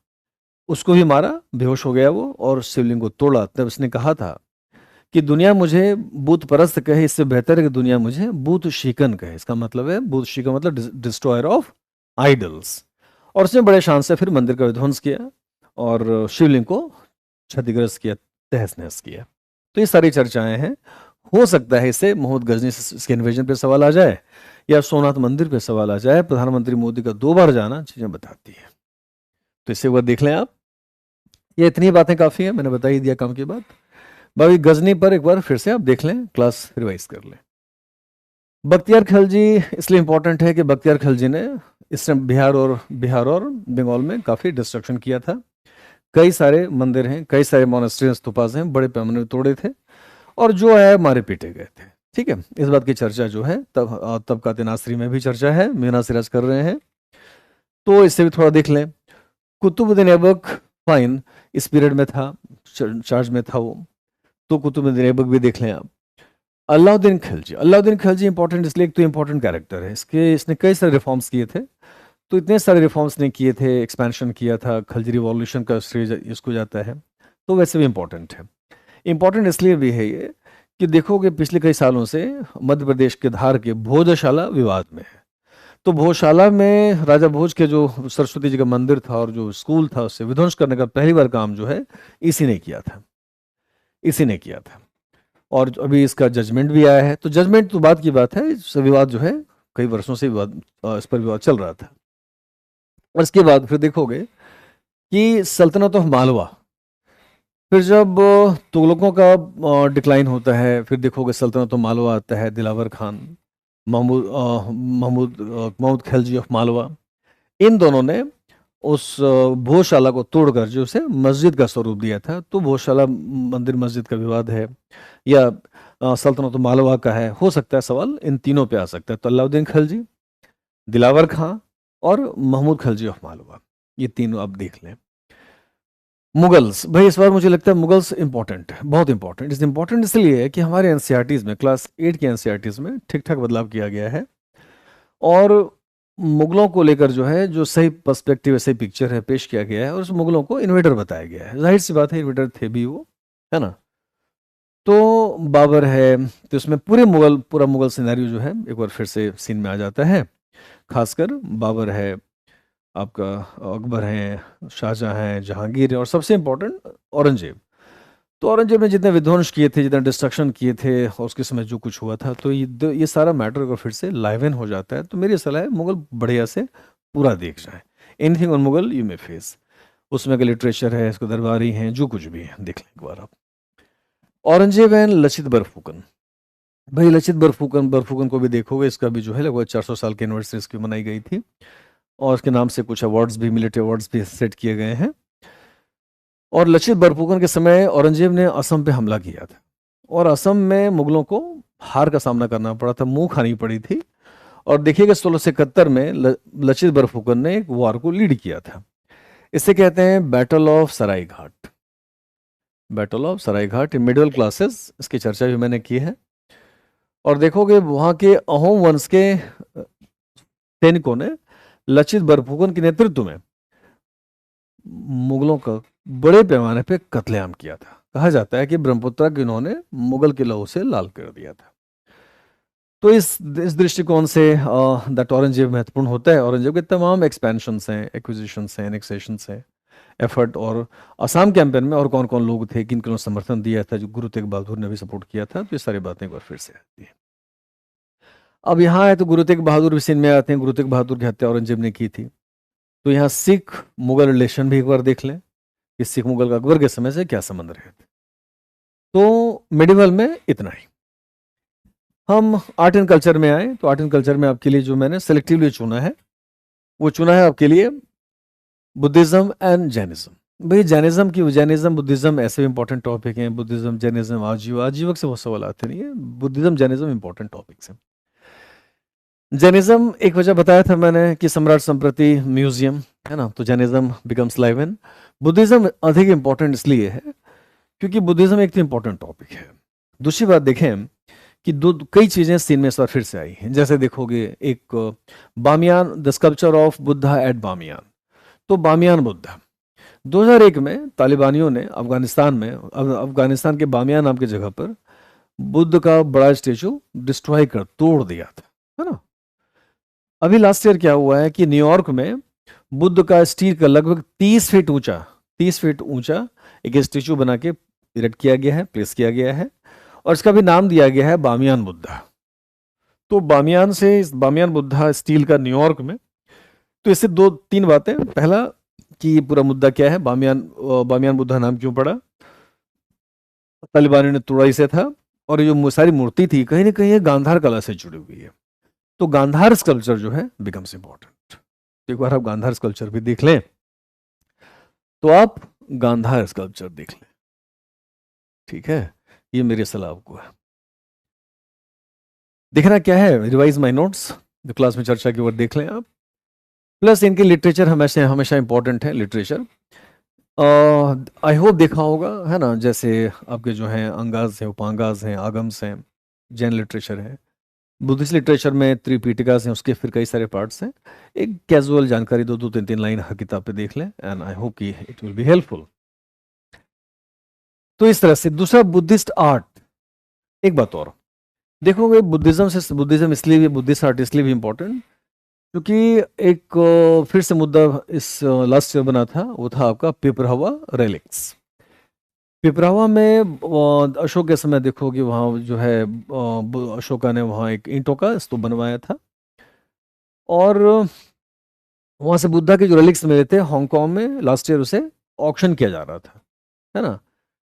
उसको भी मारा, बेहोश हो गया वो, और शिवलिंग को तोड़ा। तब उसने कहा था कि दुनिया मुझे बूत परस्त कहे, इससे बेहतर है कि दुनिया मुझे बूत शिकन कहे। इसका मतलब है बूत शिकन मतलब डिस्ट्रॉयर ऑफ आइडल्स। और उसने बड़े शान से फिर मंदिर का विध्वंस किया और शिवलिंग को क्षतिग्रस्त किया, तहस नहस किया। तो ये सारी चर्चाएं हैं। हो सकता है इससे मोहम्मद गजनी से इसके इन्वेजन पे सवाल आ जाए, या सोमनाथ मंदिर पे सवाल आ जाए। प्रधानमंत्री मोदी का 2 बार जाना चीजें बताती है, तो इसे एक बार देख लें आप। ये इतनी बातें काफी है, मैंने बता ही दिया काम की बात। बाकी गजनी पर एक बार फिर से आप देख लें, क्लास रिवाइज कर लें। बख्तियार खिलजी इसलिए इंपॉर्टेंट है कि बख्तियार खिलजी ने इसने बिहार और बंगाल में काफी डिस्ट्रक्शन किया था। कई सारे मंदिर हैं, कई सारे मोनेस्ट्री स्तूपास हैं, बड़े पैमाने में तोड़े थे, और जो है मारे पीटे गए थे। ठीक है, इस बात की चर्चा जो है तब का नासरी में भी चर्चा है, मीना सिराज कर रहे हैं, तो इससे भी थोड़ा देख लें। कुतुबुद्दीन ऐबक फाइन इस पीरियड में था, चार्ज में था वो, तो कुतुबुद्दीन ऐबक भी देख लें आप। अलाउद्दीन खिलजी इंपॉर्टेंट इसलिए, एक तो इंपॉर्टेंट कैरेक्टर है, इसने कई सारे रिफॉर्म्स किए थे। तो इतने सारे रिफॉर्म्स ने किए थे, एक्सपेंशन किया था, खिलजी रिवॉल्यूशन का श्रेय इसको जाता है, तो वैसे भी इंपॉर्टेंट है। इंपॉर्टेंट इसलिए भी है ये कि देखोगे पिछले कई सालों से मध्य प्रदेश के धार के भोजशाला विवाद में है। तो भोजशाला में राजा भोज के जो सरस्वती जी का मंदिर था और जो स्कूल था उससे विध्वंस करने का पहली बार काम जो है इसी ने किया था। और अभी इसका जजमेंट भी आया है। तो जजमेंट तो बात की बात है, इस विवाद जो है कई वर्षों से इस पर विवाद चल रहा था। और इसके बाद फिर देखोगे कि सल्तनत ऑफ मालवा, फिर जब तुगलकों का डिक्लाइन होता है, फिर देखोगे सल्तनत ऑफ मालवा आता है, दिलावर खान, महमूद खिलजी ऑफ मालवा। इन दोनों ने उस भोजशाला को तोड़कर जो उसे मस्जिद का स्वरूप दिया था। तो भोजशाला मंदिर मस्जिद का विवाद है या सल्तनत मालवा का है, हो सकता है सवाल इन तीनों पे आ सकता है। तो अलाउद्दीन खिलजी, दिलावर खां और महमूद खिलजी ऑफ मालवा, ये तीनों आप देख लें। मुगल्स, भाई इस बार मुझे लगता है मुगल्स इंपॉर्टेंट है, बहुत इंपॉर्टेंट। इंपॉर्टेंट इसलिए है कि हमारे एनसीईआरटीज में, क्लास 8 के एनसीईआरटीज में ठीक ठाक बदलाव किया गया है, और मुगलों को लेकर जो है जो सही पर्सपेक्टिव, सही पिक्चर है पेश किया गया है, और उस मुगलों को इन्वेडर बताया गया है। जाहिर सी बात है इन्वेडर थे भी वो, है ना। तो बाबर है, तो इसमें पूरा मुगल सिनेरियो जो है एक बार फिर से सीन में आ जाता है। खासकर बाबर है, आपका अकबर हैं, शाहजहां हैं, जहांगीर हैं, और सबसे इम्पोर्टेंट औरंगजेब। तो औरंगजेब ने जितने विध्वंस किए थे, जितने डिस्ट्रक्शन किए थे, और उसके समय जो कुछ हुआ था, तो ये सारा मैटर अगर फिर से लाइव इन हो जाता है, तो मेरी सलाह है मुगल बढ़िया से पूरा देख जाए। Anything on Mughal you may face, उसमें का लिटरेचर है, इसको दरबारी हैं, जो कुछ भी है देख लें एक बार आप। औरंगजेब एंड लचित बरफुकन, भाई लचित बरफुकन को भी देखोगे, इसका भी जो है लगभग 400 साल की एनिवर्सरी इसकी मनाई गई थी, और उसके नाम से कुछ अवार्ड्स भी, मिलिट्री अवार्ड्स भी सेट किए गए हैं। और लचित बरफुकन के समय औरंगजेब ने असम पे हमला किया था, और असम में मुगलों को हार का सामना करना पड़ा था, मुंह खानी पड़ी थी। और देखिएगा 1671 में लचित बरफुकन ने एक वार को लीड किया था। इसे कहते हैं battle of Saraighat. Battle of Saraighat in middle classes, इसकी चर्चा भी मैंने की है। और देखोगे वहां के अहोम वंश के सैनिकों ने लचित बरफुकन के नेतृत्व में मुगलों का बड़े पैमाने पे कत्लेआम किया था। कहा जाता है कि ब्रह्मपुत्र के इन्होंने मुगल के लहू से लाल कर दिया था। तो इस दृष्टिकोण से दैट औरंगजेब महत्वपूर्ण होता है। औरंगजेब के तमाम एक्सपेंशंस हैं, एक्विजिशंस हैं, एनेक्सेशंस हैं, एफर्ट। और असम कैंपेन में और कौन कौन लोग थे, किन किन समर्थन दिया था, जो गुरु तेग बहादुर ने भी सपोर्ट किया था, तो ये सारी बातें एक बार फिर से आती हैं। अब यहाँ है तो गुरु तेग बहादुर भी सीन में आते हैं। गुरु तेग बहादुर की हत्या औरंगजेब ने की थी। तो यहाँ सिख मुगल रिलेशन भी एक बार देख लें कि सिख मुगल का अकबर के समय से क्या संबंध रहे थे। तो मेडिवल में इतना ही। हम आर्ट एंड कल्चर में आए तो आर्ट एंड कल्चर में आपके लिए जो मैंने सेलेक्टिवली चुना है वो चुना है आपके लिए बुद्धिज्म एंड जैनिज्म। भाई जैनिज्म बुद्धिज्म ऐसे भी इंपॉर्टेंट टॉपिक हैं। बुद्धिज्म जैनिज्म आजीवक से बहुत सवाल आते नहीं है। बुद्धिज्म जैनिज्म इंपॉर्टेंट टॉपिक्स हैं। जैनिज्म एक वजह बताया था मैंने कि सम्राट संप्रति म्यूजियम है ना, तो Jainism becomes live in. Buddhism अधिक इंपॉर्टेंट इसलिए है क्योंकि बुद्धिज्म एक तो इंपॉर्टेंट टॉपिक है। दूसरी बात देखें कि कई चीजें सीन में इस बार फिर से आई हैं। जैसे देखोगे एक Bamiyan, the sculpture of Buddha at Bamiyan. तो बामियान बुद्धा 2001 में तालिबानियों ने अफगानिस्तान के बामियान नाम की जगह पर बुद्ध का बड़ा स्टेचू डिस्ट्रॉय कर तोड़ दिया था, है ना। अभी लास्ट ईयर क्या हुआ है कि न्यूयॉर्क में बुद्ध का स्टील का लगभग 30 फीट ऊंचा एक स्टेचू बना के इरेक्ट किया गया है, प्लेस किया गया है, और इसका भी नाम दिया गया है बामियान बुद्धा। तो बामियान बुद्धा स्टील का न्यूयॉर्क में। तो इससे 2-3 बातें। पहला कि ये पूरा मुद्दा क्या है, बामियान बुद्धा नाम क्यों पड़ा, तालिबानियों ने तोड़ा इसे था, और ये जो सारी मूर्ति थी कहीं ना कहीं ये गांधार कला से जुड़ी हुई है। तो गांधार स्कल्पचर जो है बिकम्स इंपॉर्टेंट। एक बार आप गांधार स्कल्पचर भी देख लें, तो आप गांधार स्कल्पचर देख लें, ठीक है। ये मेरी सलाह आपको है। देखना क्या है, रिवाइज माय नोट्स, जो क्लास में चर्चा की ओर देख लें आप। प्लस इनके लिटरेचर हमेशा इंपॉर्टेंट है। लिटरेचर आई होप देखा होगा, है ना। जैसे आपके जो हैं अंगाज हैं, उपांगाज हैं, आगम्स हैं, जैन लिटरेचर है। बुद्धिस्ट लिटरेचर में त्रिपीठिकास हैं, उसके फिर कई सारे पार्ट्स हैं। एक कैजुअल जानकारी 2-3 लाइन हर किताब पे देख लें, एंड आई होप कि इट विल बी हेल्पफुल। तो इस तरह से दूसरा बुद्धिस्ट आर्ट। एक बात और देखोगे, बुद्धिज्म इसलिए भी, बुद्धिस्ट आर्ट इसलिए भी इंपॉर्टेंट क्योंकि एक फिर से मुद्दा इस लास्ट ईयर बना था, वो था आपका पिपरावा रेलिक्स। पिपरावा में अशोक के समय देखोगे वहाँ जो है अशोका ने वहाँ एक ईंटों का स्तूप बनवाया था, और वहाँ से बुद्धा के जो रेलिक्स मिले थे हांगकांग में लास्ट ईयर उसे ऑक्शन किया जा रहा था, है ना।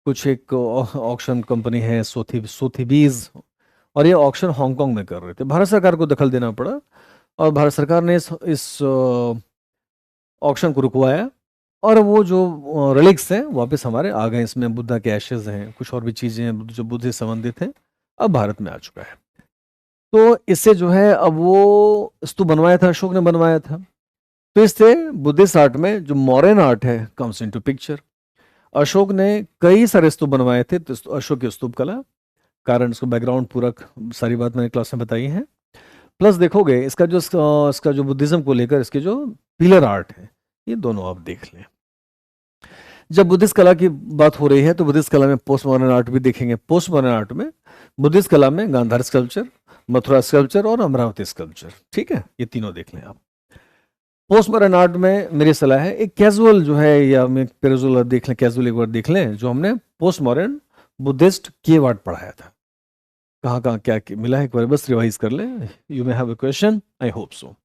कुछ एक ऑक्शन कंपनी है सोथीबीज, और ये ऑक्शन हांगकांग में कर रहे थे। भारत सरकार को दखल देना पड़ा और भारत सरकार ने इस ऑक्शन को रुकवाया, और वो जो रिलिक्स हैं वापस हमारे आ गए। इसमें बुद्धा के एशेज हैं, कुछ और भी चीज़ें हैं जो बुद्ध से संबंधित हैं, अब भारत में आ चुका है। तो इससे जो है अब वो स्तूप बनवाया था, अशोक ने बनवाया था। तो इससे बुद्धिस्ट आर्ट में जो मॉडर्न आर्ट है कम्स इनटू पिक्चर। अशोक ने कई सारे स्तूप बनवाए थे, तो अशोक की स्तूप कला कारण इसको बैकग्राउंड पूरक सारी बात मैंने क्लास में बताई है। प्लस देखोगे इसका जो बुद्धिज्म को लेकर इसके जो पिलर आर्ट है, ये दोनों आप देख लें। जब बुद्धिस्ट कला की बात हो रही है तो बुद्धिस्ट कला में पोस्ट मॉडर्न आर्ट भी देखेंगे। पोस्ट मॉडर्न आर्ट में बुद्धिस्ट कला में गांधार स्कल्पचर, मथुरा स्कल्पचर और अमरावती स्कल्पचर, ठीक है, ये तीनों देख लें आप। पोस्ट मॉडर्न आर्ट में मेरी सलाह है एक कैजुअल जो है, या पेरिजुअल देख लें, कैजुअल एक बार देख लें, जो हमने post modern Buddhist cave art पढ़ाया था। कहाँ कहाँ क्या मिला है एक बार बस रिवाइज कर लें। You may have a question, I hope so.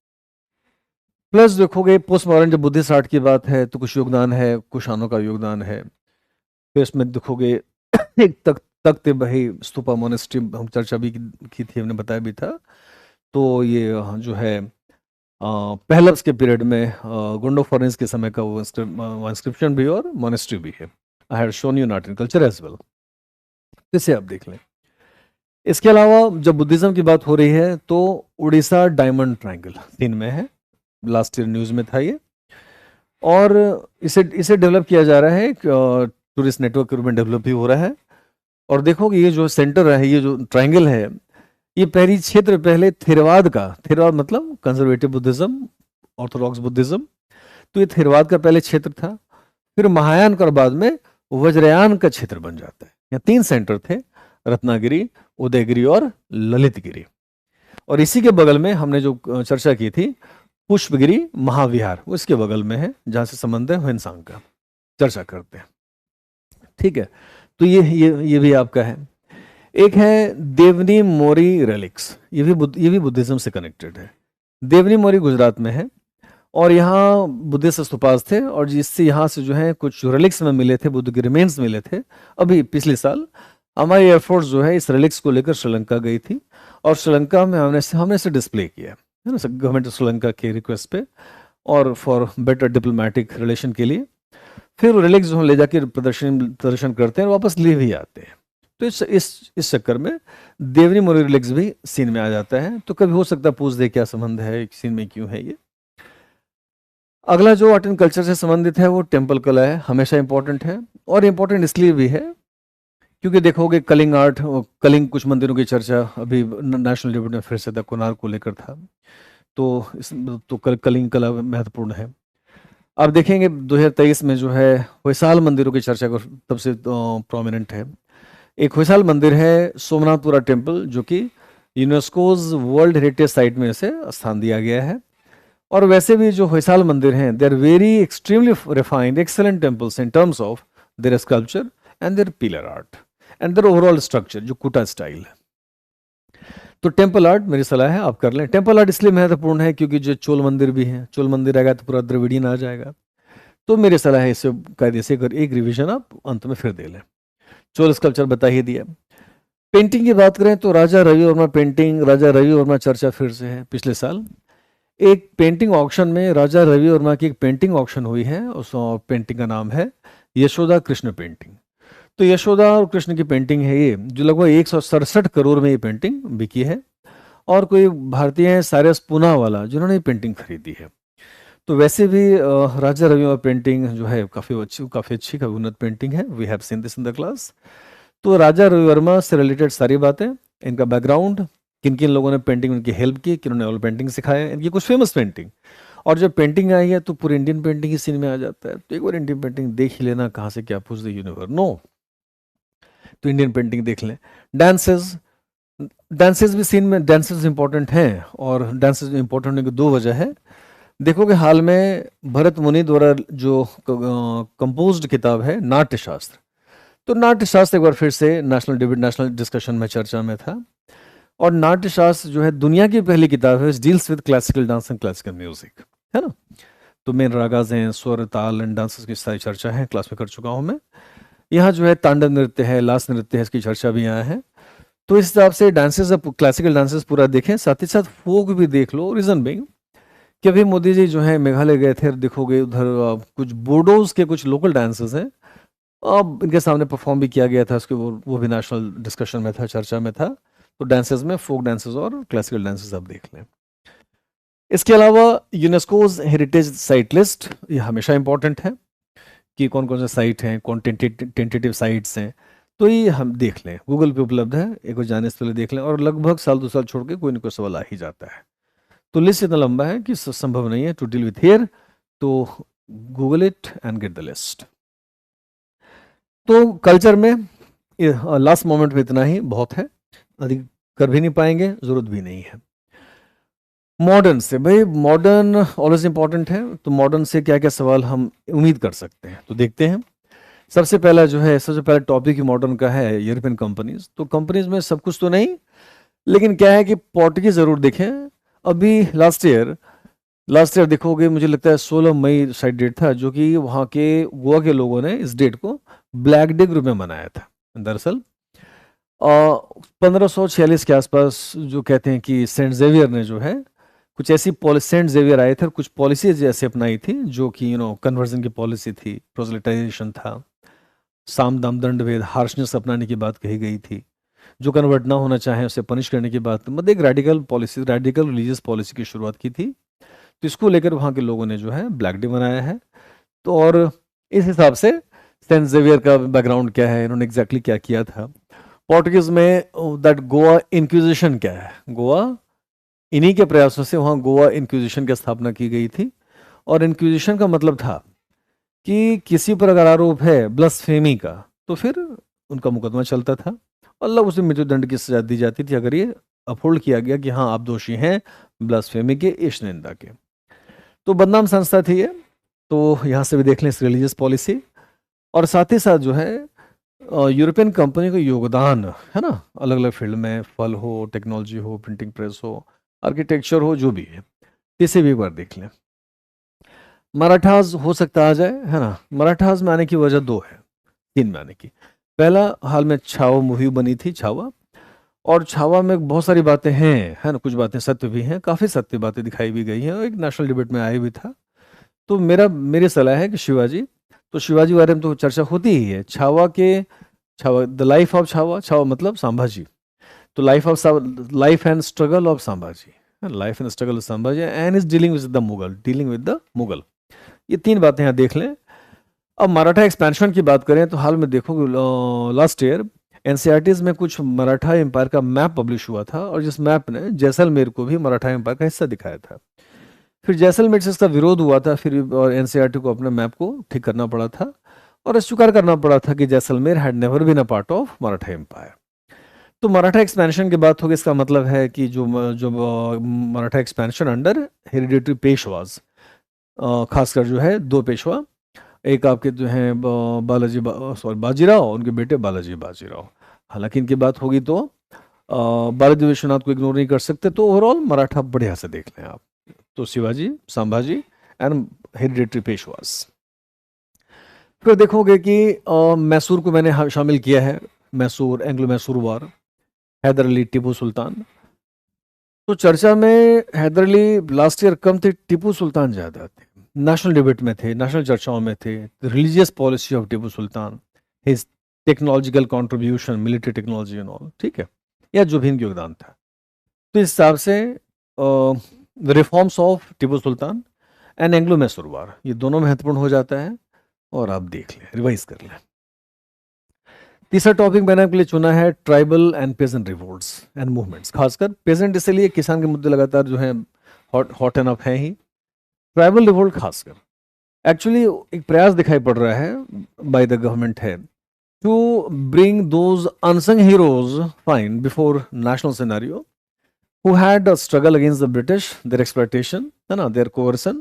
Plus देखोगे पोस्ट मॉडर्न जब बुद्धिस्ट आर्ट की बात है तो कुछ योगदान है, कुशानों का योगदान है। फिर इसमें देखोगे एक तख्त बही स्तूपा मोनेस्ट्री हम चर्चा भी की थी, हमने बताया भी था। तो ये जो है पहलप्स के पीरियड में गुंडोफोरेंस के समय का वो इंस्क्रिप्शन भी और मोनेस्ट्री भी है। I have shown you art and culture as well, इसे आप देख लें। इसके अलावा जब बुद्धिज्म की बात हो रही है तो उड़ीसा डायमंड ट्रायंगल सीन में है, लास्ट ईयर न्यूज़ में था ये, और इसे डेवलप किया जा रहा है, टूरिस्ट नेटवर्क के रूप में डेवलप भी हो रहा है। और देखोगे ये जो सेंटर है, ये जो ट्रायंगल है, ये पहली क्षेत्र पहले थेरवाद का, थेरवाद मतलब कंजर्वेटिव बुद्धिज्म, ऑर्थोडॉक्स बुद्धिज्म, तो ये थेरवाद का पहले क्षेत्र था। फिर महायान का, और बाद में वज्रयान का क्षेत्र बन जाता है। यहाँ 3 सेंटर थे, रत्नागिरी, उदयगिरी और ललितगिरी। और इसी के बगल में हमने जो चर्चा की थी पुष्पगिरी महाविहार, वो इसके बगल में है, जहाँ से संबंध है ह्वेनसांग का, चर्चा करते हैं। ठीक है, तो ये भी आपका है। एक है देवनी मोरी रेलिक्स, ये भी बुद्धिज्म से कनेक्टेड है। देवनी मोरी गुजरात में है, और यहाँ बुद्धिस्ट स्तूपास थे, और जिससे यहाँ से जो है कुछ रेलिक्स में मिले थे, बुद्ध के रिमेन्स मिले थे। अभी पिछले साल हमारी एयरफोर्स जो है इस रेलिक्स को लेकर श्रीलंका गई थी, और श्रीलंका में हमने इसे डिस्प्ले किया है ना, गवर्नमेंट ऑफ श्रीलंका के रिक्वेस्ट पे, और फॉर बेटर डिप्लोमेटिक रिलेशन के लिए। फिर रेलिक्स जो हम ले जाकर प्रदर्शन करते हैं और वापस ले भी आते हैं। तो इस चक्कर में देवनी मोरी रेलिक्स भी सीन में आ जाता है। तो कभी हो सकता है पूछ दे क्या संबंध है, सीन में क्यों है ये। अगला जो आर्ट एंड कल्चर से संबंधित है वो टेम्पल कला है, हमेशा इंपॉर्टेंट है, और इम्पॉर्टेंट इसलिए भी है क्योंकि देखोगे कलिंग आर्ट, कलिंग कुछ मंदिरों की चर्चा अभी नेशनल डिबेट में फिर से था, कोणार्क को लेकर था, तो कलिंग कला महत्वपूर्ण है। अब देखेंगे 2023 में जो है होयसाल मंदिरों की चर्चा को तब से प्रोमिनेंट है। एक होयसाल मंदिर है सोमनाथपुरा टेम्पल, जो कि यूनेस्कोज वर्ल्ड हेरिटेज साइट में इसे स्थान दिया गया है। और वैसे भी जो होयसाल मंदिर हैं, they are very extremely refined excellent temples in terms of their sculpture and their pillar art and their overall structure, जो कुटा स्टाइल है। तो टेम्पल आर्ट मेरी सलाह है आप कर लें। टेम्पल आर्ट इसलिए महत्वपूर्ण है क्योंकि जो चोल मंदिर भी हैं, चोल मंदिर आएगा तो पूरा द्रविडियन आ जाएगा। तो मेरी सलाह है इसे कायदे से एक रिविजन आप अंत में फिर दे लें। चोल स्कल्पचर बता ही दिया। पेंटिंग की बात करें तो राजा रवि वर्मा पेंटिंग, राजा रवि वर्मा चर्चा फिर से है। पिछले साल एक पेंटिंग ऑक्शन में राजा रवि वर्मा की एक पेंटिंग ऑक्शन हुई है, उस पेंटिंग का नाम है यशोदा कृष्ण पेंटिंग। तो यशोदा और कृष्ण की पेंटिंग है ये, जो लगभग 167 करोड़ में ये पेंटिंग बिकी है। और कोई भारतीय है साइरस पूनावाला, जिन्होंने ये पेंटिंग खरीदी है। तो वैसे भी राजा रवि वर्मा पेंटिंग जो है काफ़ी अच्छी, काफ़ी उन्नत पेंटिंग है। We have seen this in the class. तो राजा रवि वर्मा से रिलेटेड सारी बातें, इनका बैकग्राउंड, किन किन लोगों ने पेंटिंग उनकी हेल्प की, किन्होंने ऑयल पेंटिंग सिखाया, इनकी कुछ फेमस पेंटिंग। और जब पेंटिंग आई है तो पूरी इंडियन पेंटिंग ही सीन में आ जाता है। तो एक बार इंडियन पेंटिंग देख ही लेना, कहाँ से क्या पूछ दे, यू नेवर नो। तो इंडियन पेंटिंग देख लें। डांसेस, डांसेस भी सीन में, डांसेस इंपॉर्टेंट हैं, और डांसेस इंपॉर्टेंट होने की 2 वजह है। देखोगे हाल में भरत मुनि द्वारा जो कंपोज्ड किताब है नाट्यशास्त्र, तो नाट्यशास्त्र एक बार फिर से नेशनल डिबेट, नेशनल डिस्कशन में, चर्चा में था। और नाट्यशास्त्र जो है दुनिया की पहली किताब है, deals with classical dance and classical music, है ना। तो मेन रागाज हैं, स्वर, ताल एंड डांसेस की सारी चर्चा है, क्लास में कर चुका हूँ मैं। यहाँ जो है तांडव नृत्य है, लास नृत्य है, इसकी चर्चा भी यहाँ है। तो इस हिसाब से डांसेस, अब क्लासिकल डांसेस पूरा देखें, साथ ही साथ फोक भी देख लो। रीजन बिंग कि अभी मोदी जी जो है मेघालय गए थे, देखोगे उधर कुछ बोडोज के कुछ लोकल डांसेस हैं, अब इनके सामने परफॉर्म भी किया गया था, उसके वो भी नेशनल डिस्कशन में था, चर्चा में था। तो डांसेस में फोक डांसेस और क्लासिकल डांसेस आप देख लें। इसके अलावा यूनेस्कोज हेरिटेज साइट लिस्ट, ये हमेशा इंपॉर्टेंट है कि कौन कौन से साइट हैं, कौन टेंटेटिव साइट्स हैं, तो ये हम देख लें, गूगल पे उपलब्ध है, एक बार जाने से पहले देख लें। और लगभग साल 2 साल छोड़ के कोई ना कोई सवाल आ ही जाता है। तो लिस्ट इतना लंबा है कि संभव नहीं है टू डील विथ हियर, तो Google it and get the list. तो कल्चर में लास्ट मोमेंट में इतना ही बहुत है, अधिक कर भी नहीं पाएंगे, जरूरत भी नहीं है। मॉडर्न से, भाई मॉडर्न ऑलवेज इंपॉर्टेंट है, तो मॉडर्न से क्या क्या सवाल हम उम्मीद कर सकते हैं, तो देखते हैं। सबसे पहला टॉपिक ही मॉडर्न का है, यूरोपियन कंपनीज। तो कंपनीज में सब कुछ तो नहीं, लेकिन क्या है कि पोर्टुगीज जरूर देखें। अभी लास्ट ईयर देखोगे, मुझे लगता है 16 मई शायद डेट था, जो कि वहाँ के गोवा के लोगों ने इस डेट को ब्लैक डे के रूप में मनाया था। दरअसल 1546 के आसपास जो कहते हैं कि सेंट जेवियर ने जो है कुछ ऐसी सेंट जेवियर आए थे और कुछ पॉलिसीज ऐसे अपनाई थी, जो कि कन्वर्जन की पॉलिसी थी, प्रोसेलिटाइजेशन था, साम दाम दंड भेद, हार्शनेस अपनाने की बात कही गई थी। जो कन्वर्ट ना होना चाहे उसे पनिश करने की बात, मतलब एक रेडिकल रिलीजियस पॉलिसी की शुरुआत की थी। तो इसको लेकर वहाँ के लोगों ने जो है ब्लैक डे मनाया है। तो और इस हिसाब से सेंट जेवियर का बैकग्राउंड क्या है, इन्होंने एग्जैक्टली क्या किया था, पोर्टुगीज में दैट गोवा इंक्विजिशन क्या है? गोवा, इन्हीं के प्रयासों से वहाँ गोवा इंक्विजिशन की स्थापना की गई थी। और इंक्विजिशन का मतलब था कि किसी पर अगर आरोप है ब्लस्फेमी का तो फिर उनका मुकदमा चलता था और मतलब उसे मृत्युदंड की सजा दी जाती थी अगर ये अपहोल्ड किया गया कि हाँ आप दोषी हैं ब्लस्फेमी के, इस निंदा के। तो बदनाम संस्था थी ये। तो यहाँ से भी देख लें रिलीजियस पॉलिसी। और साथ ही साथ जो है यूरोपियन कंपनी का योगदान है ना, अलग अलग फील्ड में, फल हो, टेक्नोलॉजी हो, प्रिंटिंग प्रेस हो, आर्किटेक्चर हो, जो भी है, इसे भी एक बार देख लें। मराठास हो सकता आ जाए, है ना। मराठास में आने की वजह दो है, तीन में आने की। पहला, हाल में छावा मूवी बनी थी, छावा। और छावा में बहुत सारी बातें हैं, है ना, कुछ बातें सत्य भी हैं, काफ़ी सत्य बातें दिखाई भी गई हैं और एक नेशनल डिबेट में आया भी था। तो मेरी सलाह है कि शिवाजी, तो शिवाजी के बारे में तो चर्चा होती ही है। Chhava the life of Chhava, Chhava मतलब संभाजी। तो life and struggle of Sambhaji, life and struggle of Sambhaji and is dealing with the Mughal. ये तीन बातें यहाँ देख लें। अब मराठा एक्सपेंशन की बात करें तो हाल में देखो, लास्ट ईयर एनसीईआरटीज में कुछ मराठा एम्पायर का मैप पब्लिश हुआ था और जिस मैप ने जैसलमेर को भी मराठा एम्पायर का हिस्सा दिखाया था। फिर जैसलमेर से इसका विरोध हुआ था, फिर और एनसीईआरटी को अपने मैप को ठीक करना पड़ा था और स्वीकार करना पड़ा था कि Jaisalmer had never been a part of Maratha empire. तो मराठा एक्सपेंशन की बात होगी, इसका मतलब है कि जो मराठा एक्सपेंशन अंडर हेरिडेटरी पेशवाज, खासकर जो है दो पेशवा, एक आपके जो हैं बाजीराव, उनके बेटे बालाजी बाजीराव। हालांकि इनकी बात होगी तो बालाजी विश्वनाथ को इग्नोर नहीं कर सकते। तो ओवरऑल मराठा बढ़िया से देख लें आप। तो शिवाजी, संभाजी एंड हेरिडेटरी पेशवास। फिर देखोगे कि मैसूर को मैंने शामिल किया है, मैसूर, एंग्लो मैसूर वार, हैदर अली, टीपू सुल्तान। तो चर्चा में हैदर अली लास्ट ईयर कम थे, टीपू सुल्तान ज़्यादा थे, नेशनल डिबेट में थे, नेशनल चर्चाओं में थे। Religious policy of Tipu Sultan, his technological contribution, military technology and all, ठीक है, या जो भी इनका योगदान था। तो इस हिसाब से reforms of Tipu Sultan and Anglo Mysore war, ये दोनों महत्वपूर्ण हो जाता है और आप देख लें, रिवाइज कर लें। तीसरा टॉपिक मैंने आपके लिए चुना है tribal and peasant revolts and movements. खासकर पेजेंट इसलिए, किसान के मुद्दे लगातार जो है हॉट एंड अप हैं ही। ट्राइबल रिवोल्ट खासकर एक्चुअली एक प्रयास दिखाई पड़ रहा है बाय द गवर्नमेंट है to bring those unsung heroes fine before national scenario who had a struggle against the British, their exploitation, है ना, their coercion,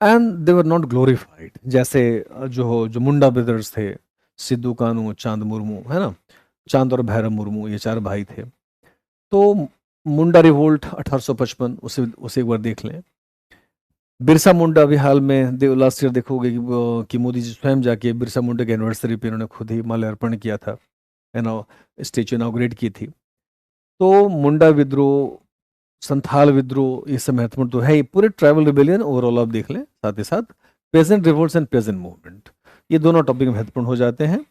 and they were not glorified। जैसे जो मुंडा ब्रदर्स थे, सिद्धू कानू, चांद मुर्मू, है ना, चांद और भैरव मुर्मू, ये चार भाई थे। तो मुंडा रिवोल्ट 1855, उसे एक बार देख लें। बिरसा मुंडा भी हाल में लास्ट ईयर देखोगे कि मोदी जी स्वयं जाके बिरसा मुंडा के एनिवर्सरी पे इन्होंने खुद ही माल्यार्पण किया था, है ना, स्टेचू इनॉग्रेट की थी। तो मुंडा विद्रोह, संथाल विद्रोह, ये सब महत्वपूर्ण तो है ही। पूरे ट्राइबल रिबेलियन ओवरऑल आप देख लें, साथ ही साथ peasant revolts and peasant movement, ये दोनों टॉपिक महत्वपूर्ण हो जाते हैं।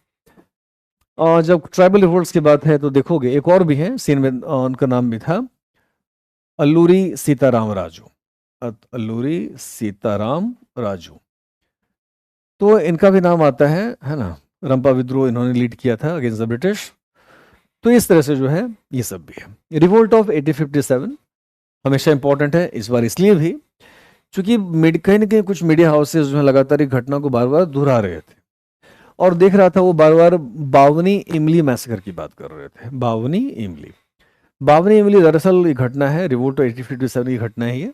और जब ट्राइबल रिवोल्ट्स की बात है तो देखोगे एक और भी है सीन में, उनका नाम भी था अल्लूरी सीताराम राजू। अल्लूरी सीताराम राजू, तो इनका भी नाम आता है ना। रंपा विद्रोह इन्होंने लीड किया था अगेंस्ट द ब्रिटिश। तो इस तरह से जो है ये सब भी है। रिवोल्ट ऑफ 1857 हमेशा इंपॉर्टेंट है, इस बार इसलिए भी क्योंकि कहीं ना कहीं कुछ मीडिया हाउसेज जो है लगातार एक घटना को बार बार दोहरा रहे थे और देख रहा था वो बार बार बावनी इमली मैसेकर की बात कर रहे थे। बावनी इमली दरअसल ये घटना है, रिवोल्ट ऑफ 1857 की घटना है ये।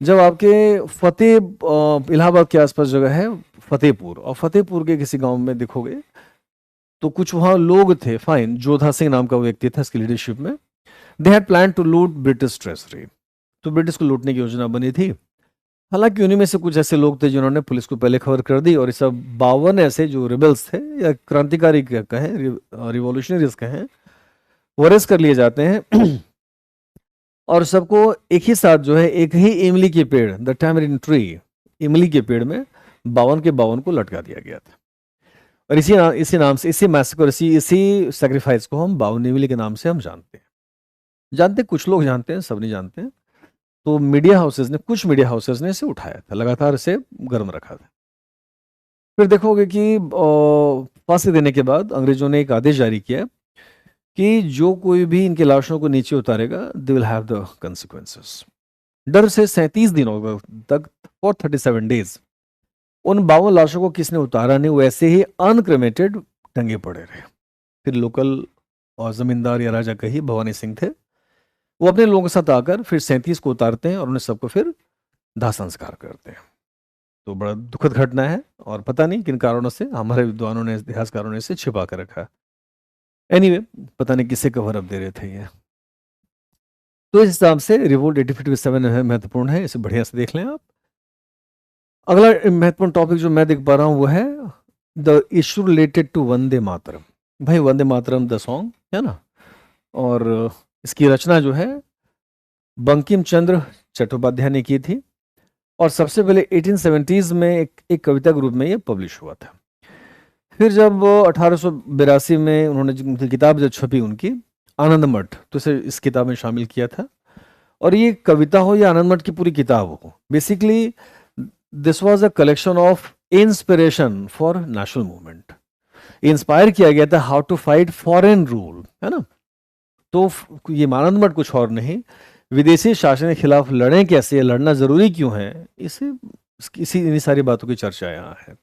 जब आपके इलाहाबाद के आसपास जगह है फतेहपुर, और फतेहपुर के किसी गांव में देखोगे तो कुछ वहां लोग थे, फाइन, जोधा सिंह नाम का व्यक्ति था इसकी लीडरशिप में। They had plan to loot British treasury, तो ब्रिटिश को लूटने की योजना बनी थी। हालांकि उन्हीं में से कुछ ऐसे लोग थे जिन्होंने पुलिस को पहले खबर कर दी और ये सब 52 ऐसे जो रिबल्स थे या क्रांतिकारी कहें, रिवॉल्यूशनरीज कहें, वो अरेस्ट कर लिए जाते हैं और सबको एक ही साथ जो है एक ही इमली के पेड़, द टैमरिन ट्री, इमली के पेड़ में 52 के 52 को लटका दिया गया था। और इसी नाम से, इसी मैसेकर, इसी सेक्रीफाइस को हम 52 इमली के नाम से हम जानते कुछ लोग जानते हैं, सब नहीं जानते हैं। तो कुछ मीडिया हाउसेज ने इसे उठाया था, लगातार इसे गर्म रखा था। फिर देखोगे कि फांसी देने के बाद अंग्रेजों ने एक आदेश जारी किया कि जो कोई भी इनकी लाशों को नीचे उतारेगा they will have the consequences. डर से 37 दिनों तक फॉर 37 डेज उन 52 लाशों को किसने उतारा नहीं, वैसे ही अनक्रेमेटेड टंगे पड़े रहे। फिर लोकल और जमींदार या राजा कही भवानी सिंह थे, वो अपने लोगों के साथ आकर फिर 37 को उतारते हैं और उन्हें सबको फिर दाह संस्कार करते हैं। तो बड़ा दुखद घटना है और पता नहीं किन कारणों से हमारे विद्वानों ने, इतिहासकारों ने इसे छिपा कर रखा। एनीवे पता नहीं किसे कवर अप दे रहे थे ये। तो इस हिसाब से रिवोल्ट 1857 है, महत्वपूर्ण है, इसे बढ़िया से देख लें आप। अगला महत्वपूर्ण टॉपिक जो मैं देख पा रहा हूं वो है the issue related to Vande Mataram. भाई वंदे मातरम द सॉन्ग है ना, और इसकी रचना जो है बंकिम चंद्र चट्टोपाध्याय ने की थी और सबसे पहले 1870s में एक कविता के रूप में ये पब्लिश हुआ था। फिर जब 1882 में उन्होंने किताब जब छपी उनकी आनंद मठ, तो इसे इस किताब में शामिल किया था। और ये कविता हो या आनंद मठ की पूरी किताब हो, basically this was a collection of inspiration for national movement. Inspire किया गया था how to fight foreign rule, है ना। तो ये आनंद मठ कुछ और नहीं, विदेशी शासन के खिलाफ लड़ें कैसे, लड़ना जरूरी क्यों है, इसी इन्हीं सारी बातों की चर्चा यहाँ है।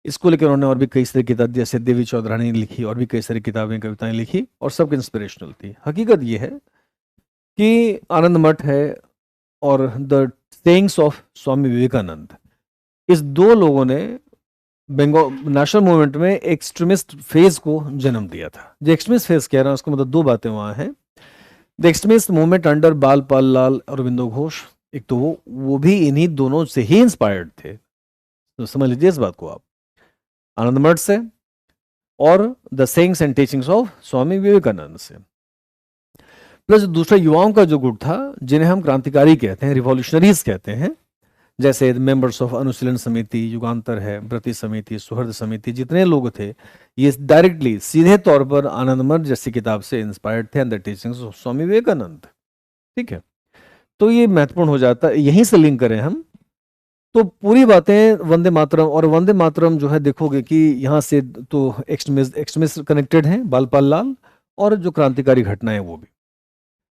इसको लेकर उन्होंने और भी कई सारी किताब, जैसे देवी चौधरानी ने लिखी और भी कई सारी किताबें, कविताएं लिखी और सब इंस्पिरेशनल थी। हकीकत ये है कि आनंद मठ है और the sayings of Swami Vivekananda, इस दो लोगों ने बंगाल नेशनल मूवमेंट में एक्सट्रीमिस्ट फेज को जन्म दिया था। जो एक्सट्रीमिस्ट फेज कह रहा हूं उसको मतलब दो बातें वहां हैं। द एक्सट्रीमिस्ट मूवमेंट अंडर बाल पाल लाल अरविंदो घोष, एक तो वो भी इन्हीं दोनों से ही इंस्पायर्ड थे, तो समझ लीजिए इस बात को आप, आनंद मठ से और the sayings and teachings of Swami Vivekananda से। प्लस दूसरा युवाओं का जो गुट था, जिन्हें हम क्रांतिकारी कहते हैं, रिवॉल्यूशनरीज कहते हैं, जैसे मेंबर्स ऑफ अनुशीलन समिति, युगांतर है, व्रति समिति, सुहृद समिति, जितने लोग थे ये डायरेक्टली सीधे तौर पर आनंद मठ जैसी किताब से इंस्पायर्ड थे, and the teachings of Swami Vivekananda. ठीक है, तो ये महत्वपूर्ण हो जाता है, यहीं से लिंक करें हम तो पूरी बातें वंदे मातरम। और वंदे मातरम जो है देखोगे कि यहाँ से तो एक्सट्रीमिस्ट कनेक्टेड हैं, बालपाल लाल, और जो क्रांतिकारी घटनाएं वो भी।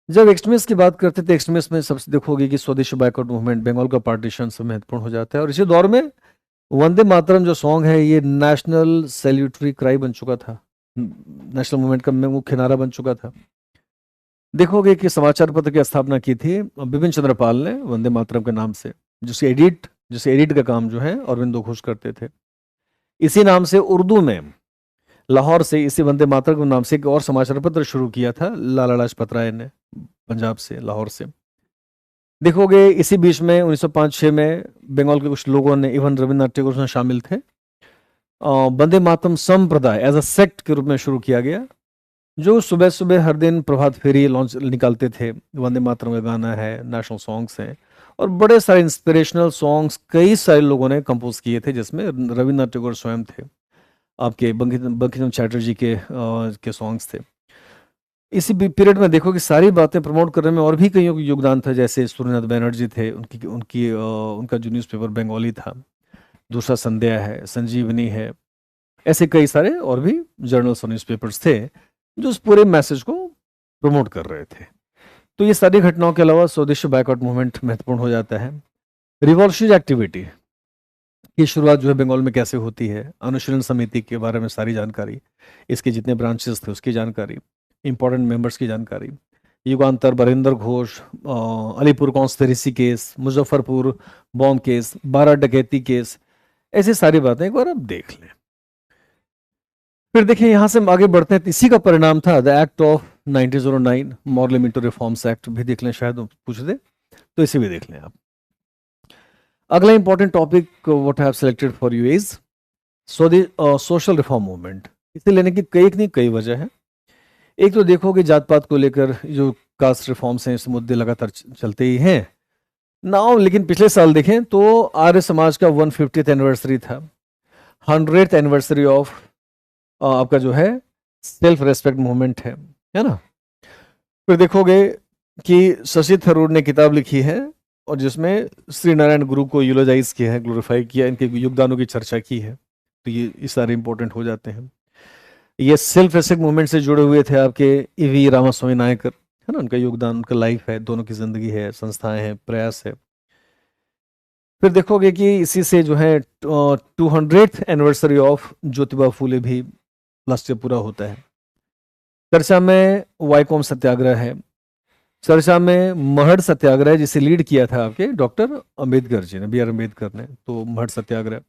जब एक्सट्रीमिस्ट की बात करते थे, एक्सट्रीमिस्ट में सबसे देखोगे कि स्वदेशी बायकॉट मूवमेंट, बंगाल का पार्टीशन सब महत्वपूर्ण हो जाता है। और इसी दौर में वंदे मातरम जो सॉन्ग है ये नेशनल सैल्यूटरी क्राई बन चुका था, नेशनल मूवमेंट का मुख्य नारा बन चुका था। देखोगे कि समाचार पत्र की स्थापना की थी बिपिन चंद्र पाल ने वंदे मातरम के नाम से, जिसे एडिट का काम जो है अरविंदो घोष करते थे। इसी नाम से उर्दू में लाहौर से इसी वंदे मातरम के नाम से एक और समाचार पत्र शुरू किया था लाला लाजपत राय ने, पंजाब से, लाहौर से। देखोगे इसी बीच में 1905-6 में बंगाल के कुछ लोगों ने, इवन रविन्द्रनाथ टैगोर उसमें शामिल थे, वंदे मातरम संप्रदाय एज अ सेक्ट के रूप में शुरू किया गया, जो सुबह सुबह हर दिन प्रभात फेरी लॉन्च निकालते थे। वंदे मातरम का गाना है, नेशनल सॉन्ग्स हैं और बड़े सारे इंस्पिरेशनल सॉन्ग्स कई सारे लोगों ने कंपोज किए थे, जिसमें रविन्द्रनाथ टैगोर स्वयं थे, आपके बंकिम चटर्जी के सॉन्ग्स थे। इसी पीरियड में देखो कि सारी बातें प्रमोट करने में और भी कईयों का योगदान था, जैसे सूर्यनाथ बैनर्जी थे, उनका जो न्यूज़पेपर बंगाली था, दूसरा संध्या है, संजीवनी है, ऐसे कई सारे और भी जर्नल्स और न्यूज़पेपर्स थे जो उस पूरे मैसेज को प्रमोट कर रहे थे। तो ये सारी घटनाओं के अलावा स्वदेशी बायकॉट मूवमेंट महत्वपूर्ण हो जाता है। रिवॉल्यूशनरी एक्टिविटी की शुरुआत जो है बंगाल में कैसे होती है, अनुशीलन समिति के बारे में सारी जानकारी, इसके जितने ब्रांचेस थे उसकी जानकारी, इंपॉर्टेंट मेंबर्स की जानकारी, Yugantar, Barindra Ghosh, Alipore conspiracy case, Muzaffarpur bomb case, 12 dacoity case, ऐसी सारी बातें एक बार आप देख लें। फिर देखिए यहां से हम आगे बढ़ते हैं, इसी का परिणाम था the act of 1909, Morley Minto reforms act भी देख लें, शायद पूछ दे तो इसे भी देख लें आप। अगला important topic what I have selected for you is social reform movement. इसे लेने की कई वजह है। एक तो देखोगे जात पात को लेकर जो कास्ट रिफॉर्म्स हैं, इस मुद्दे लगातार चलते ही हैं नाउ, लेकिन पिछले साल देखें तो आर्य समाज का 150th एनिवर्सरी था, 100th एनिवर्सरी ऑफ आपका जो है सेल्फ रेस्पेक्ट मूवमेंट है ना। फिर देखोगे कि शशि थरूर ने किताब लिखी है और जिसमें श्री नारायण गुरु को यूलोजाइज किया है, ग्लोरीफाई किया, इनके योगदानों की चर्चा की है, तो ये सारे इंपॉर्टेंट हो जाते हैं। ये सेल्फ एसेक मूवमेंट से जुड़े हुए थे आपके ईवी रामास्वामी नायकर, है ना, उनका योगदान, उनका लाइफ है, दोनों की जिंदगी है, संस्थाएं हैं, प्रयास है। फिर देखोगे कि इसी से जो है 200th anniversary of Jyotiba Phule भी लास्ट ईयर पूरा होता है। चर्चा में वाईकॉम सत्याग्रह है, चर्चा में महड़ सत्याग्रह जिसे लीड किया था आपके डॉक्टर अंबेडकर जी ने, बी आर अम्बेडकर ने, तो महड़ सत्याग्रह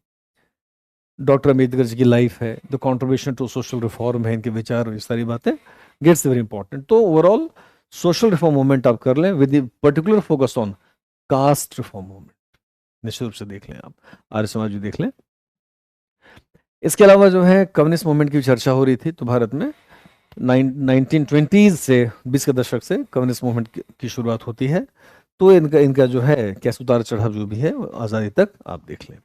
डॉक्टर अंबेडकर जी की लाइफ है, the contribution to social reform है, इनके विचार और ये सारी बातें गेट्स वेरी इंपॉर्टेंट। तो ओवरऑल सोशल रिफॉर्म मूवमेंट आप कर लें with particular focus on caste reform movement, निश्चित रूप से देख लें आप, आर्य समाज भी देख लें। इसके अलावा जो है कम्युनिस्ट मूवमेंट की चर्चा हो रही थी, तो भारत में 1920s से 20 के दशक से कम्युनिस्ट मूवमेंट की शुरुआत होती है। तो इनका जो है कैसे उतार चढ़ाव जो भी है आज़ादी तक आप देख लें।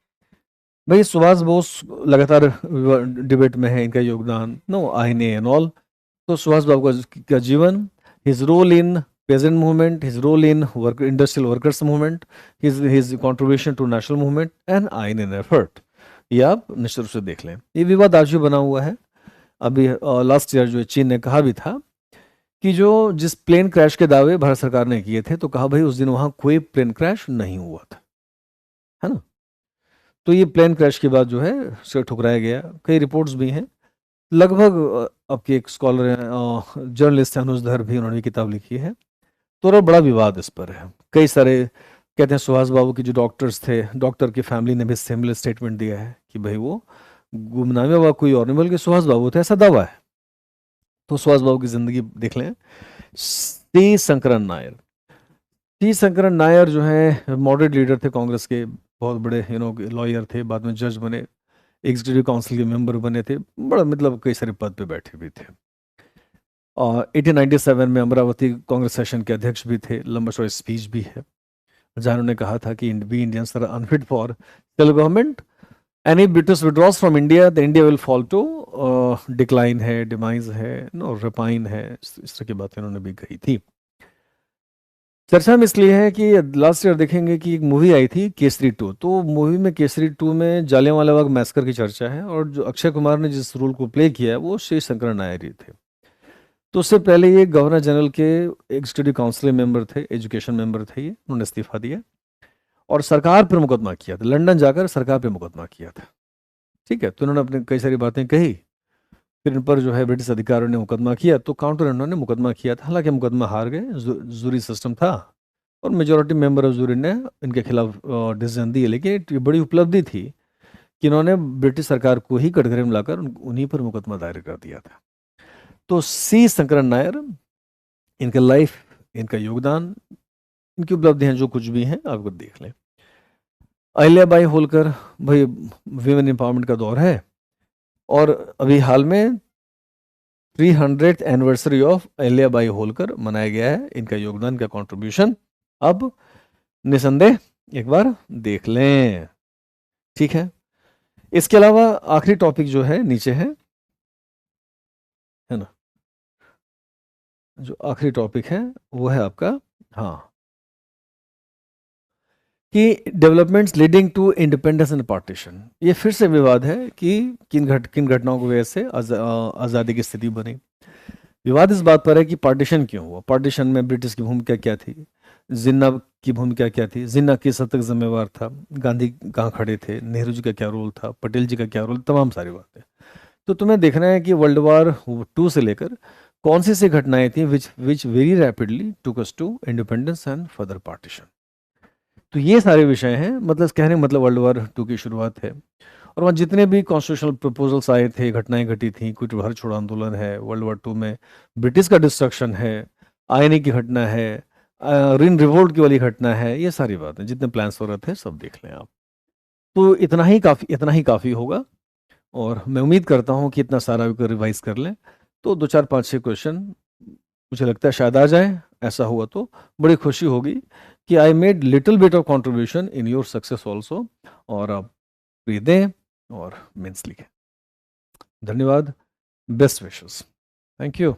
भाई सुभाष बोस लगातार डिबेट में है, इनका योगदान, नो आईने एंड ऑल। तो सुभाष बाबू का जीवन, his role in peasant movement, his role in industrial workers movement, his contribution to national movement and आइन एन एफर्ट, ये आप निश्चित रूप से देख लें। ये विवाद आज भी बना हुआ है। अभी लास्ट ईयर जो चीन ने कहा भी था कि जो जिस प्लेन क्रैश के दावे भारत सरकार ने किए थे, तो कहा भाई उस दिन वहां कोई प्लेन क्रैश नहीं हुआ था, है ना। तो ये प्लेन क्रैश के बाद जो है उसे ठुकराया गया। कई रिपोर्ट्स भी हैं, लगभग आपके एक स्कॉलर हैं, जर्नलिस्ट हैं अनुज धर भी, उन्होंने किताब लिखी है। तो बड़ा विवाद इस पर है। कई सारे कहते हैं सुभाष बाबू के जो डॉक्टर्स थे, डॉक्टर की फैमिली ने भी सिमिलर स्टेटमेंट दिया है कि भाई वो गुमनामे हुआ कोई और नहीं बल्कि सुभाष बाबू थे, ऐसा दावा है। तो सुभाष बाबू की जिंदगी देख लें। टी शंकरन नायर, टी शंकरन नायर जो है मॉडरेट लीडर थे कांग्रेस के, बहुत बड़े लॉयर थे, बाद में जज बने, एग्जीक्यूटिव काउंसिल के मेंबर बने थे, बड़ा मतलब कई सारे पद पे बैठे भी थे। और 1897 में अमरावती कांग्रेस सेशन के अध्यक्ष भी थे। लंबा चौड़ा स्पीच भी है जहाँ उन्होंने कहा था कि we Indians are unfit for self government, any British withdraws from India the India will fall to decline है, डिमाइज है, नो रिपाइन है, इस तरह की बातें उन्होंने भी कही थी। चर्चा में इसलिए है कि लास्ट ईयर देखेंगे कि एक मूवी आई थी केसरी 2, तो मूवी में केसरी 2 में जालियांवाला बाग मैसकर की चर्चा है, और जो अक्षय कुमार ने जिस रोल को प्ले किया है वो श्री शंकर नायर ही थे। तो उससे पहले ये गवर्नर जनरल के एग्जीक्यूटिव काउंसिल मेंबर थे, एजुकेशन मेंबर थे, ये उन्होंने इस्तीफा दिया और सरकार पर मुकदमा किया था, लंदन जाकर सरकार पर मुकदमा किया था। ठीक है, तो उन्होंने अपने कई सारी बातें कही, फिर इन पर जो है ब्रिटिश अधिकारियों ने मुकदमा किया, तो काउंटर इन्होंने मुकदमा किया था, हालांकि मुकदमा हार गए, जूरी सिस्टम था और मेजोरिटी मेंबर ऑफ जूरी ने इनके खिलाफ डिसीजन दिए। लेकिन ये बड़ी उपलब्धि थी कि इन्होंने ब्रिटिश सरकार को ही कटघरे में लाकर उन्हीं पर मुकदमा दायर कर दिया था। तो सी शंकरन नायर, इनका लाइफ, इनका योगदान, इनकी उपलब्धियां जो कुछ भी हैं आपको देख लें। अहिल्याबाई होलकर, भाई विमेन एम्पावरमेंट का दौर है, और अभी हाल में 300th anniversary of Ahilyabai Holkar मनाया गया है। इनका योगदान का कंट्रीब्यूशन अब निसंदेह एक बार देख लें। ठीक है, इसके अलावा आखिरी टॉपिक जो है नीचे है ना, जो आखिरी टॉपिक है वो है आपका, हाँ, कि developments leading to independence and partition. ये फिर से विवाद है कि किन घटनाओं की वजह से आज़ादी की स्थिति बनी। विवाद इस बात पर है कि पार्टीशन क्यों हुआ, पार्टीशन में ब्रिटिश की भूमिका क्या थी, जिन्ना की भूमिका क्या थी, जिन्ना किस हद तक जिम्मेवार था, गांधी कहाँ खड़े थे, नेहरू जी का क्या रोल था, पटेल जी का क्या रोल, तमाम सारी बातें। तो तुम्हें देखना है कि वर्ल्ड वार 2 से लेकर कौन सी सी घटनाएं थी which very rapidly took us to independence and further partition. तो ये सारे विषय हैं, मतलब कहने का मतलब वर्ल्ड वार 2 की शुरुआत है, और वहाँ जितने भी कॉन्स्टिट्यूशनल प्रपोजल्स आए थे, घटनाएं घटी थी, कुछ भारत छोड़ो आंदोलन है, वर्ल्ड वार 2 में ब्रिटिश का डिस्ट्रक्शन है, आईएनए की घटना है, रिन रिवोल्ट की वाली घटना है, ये सारी बातें, जितने प्लान्स हो रहे थे सब देख लें आप। तो इतना ही काफ़ी होगा, और मैं उम्मीद करता हूँ कि इतना सारा रिवाइज कर लें तो 2 4 5 6 क्वेश्चन मुझे लगता है शायद आ जाए। ऐसा हुआ तो बड़ी खुशी होगी कि I made little bit of contribution in your success also. और आप प्रिय दें और मेंस लिखें। धन्यवाद, बेस्ट विशेस, थैंक यू।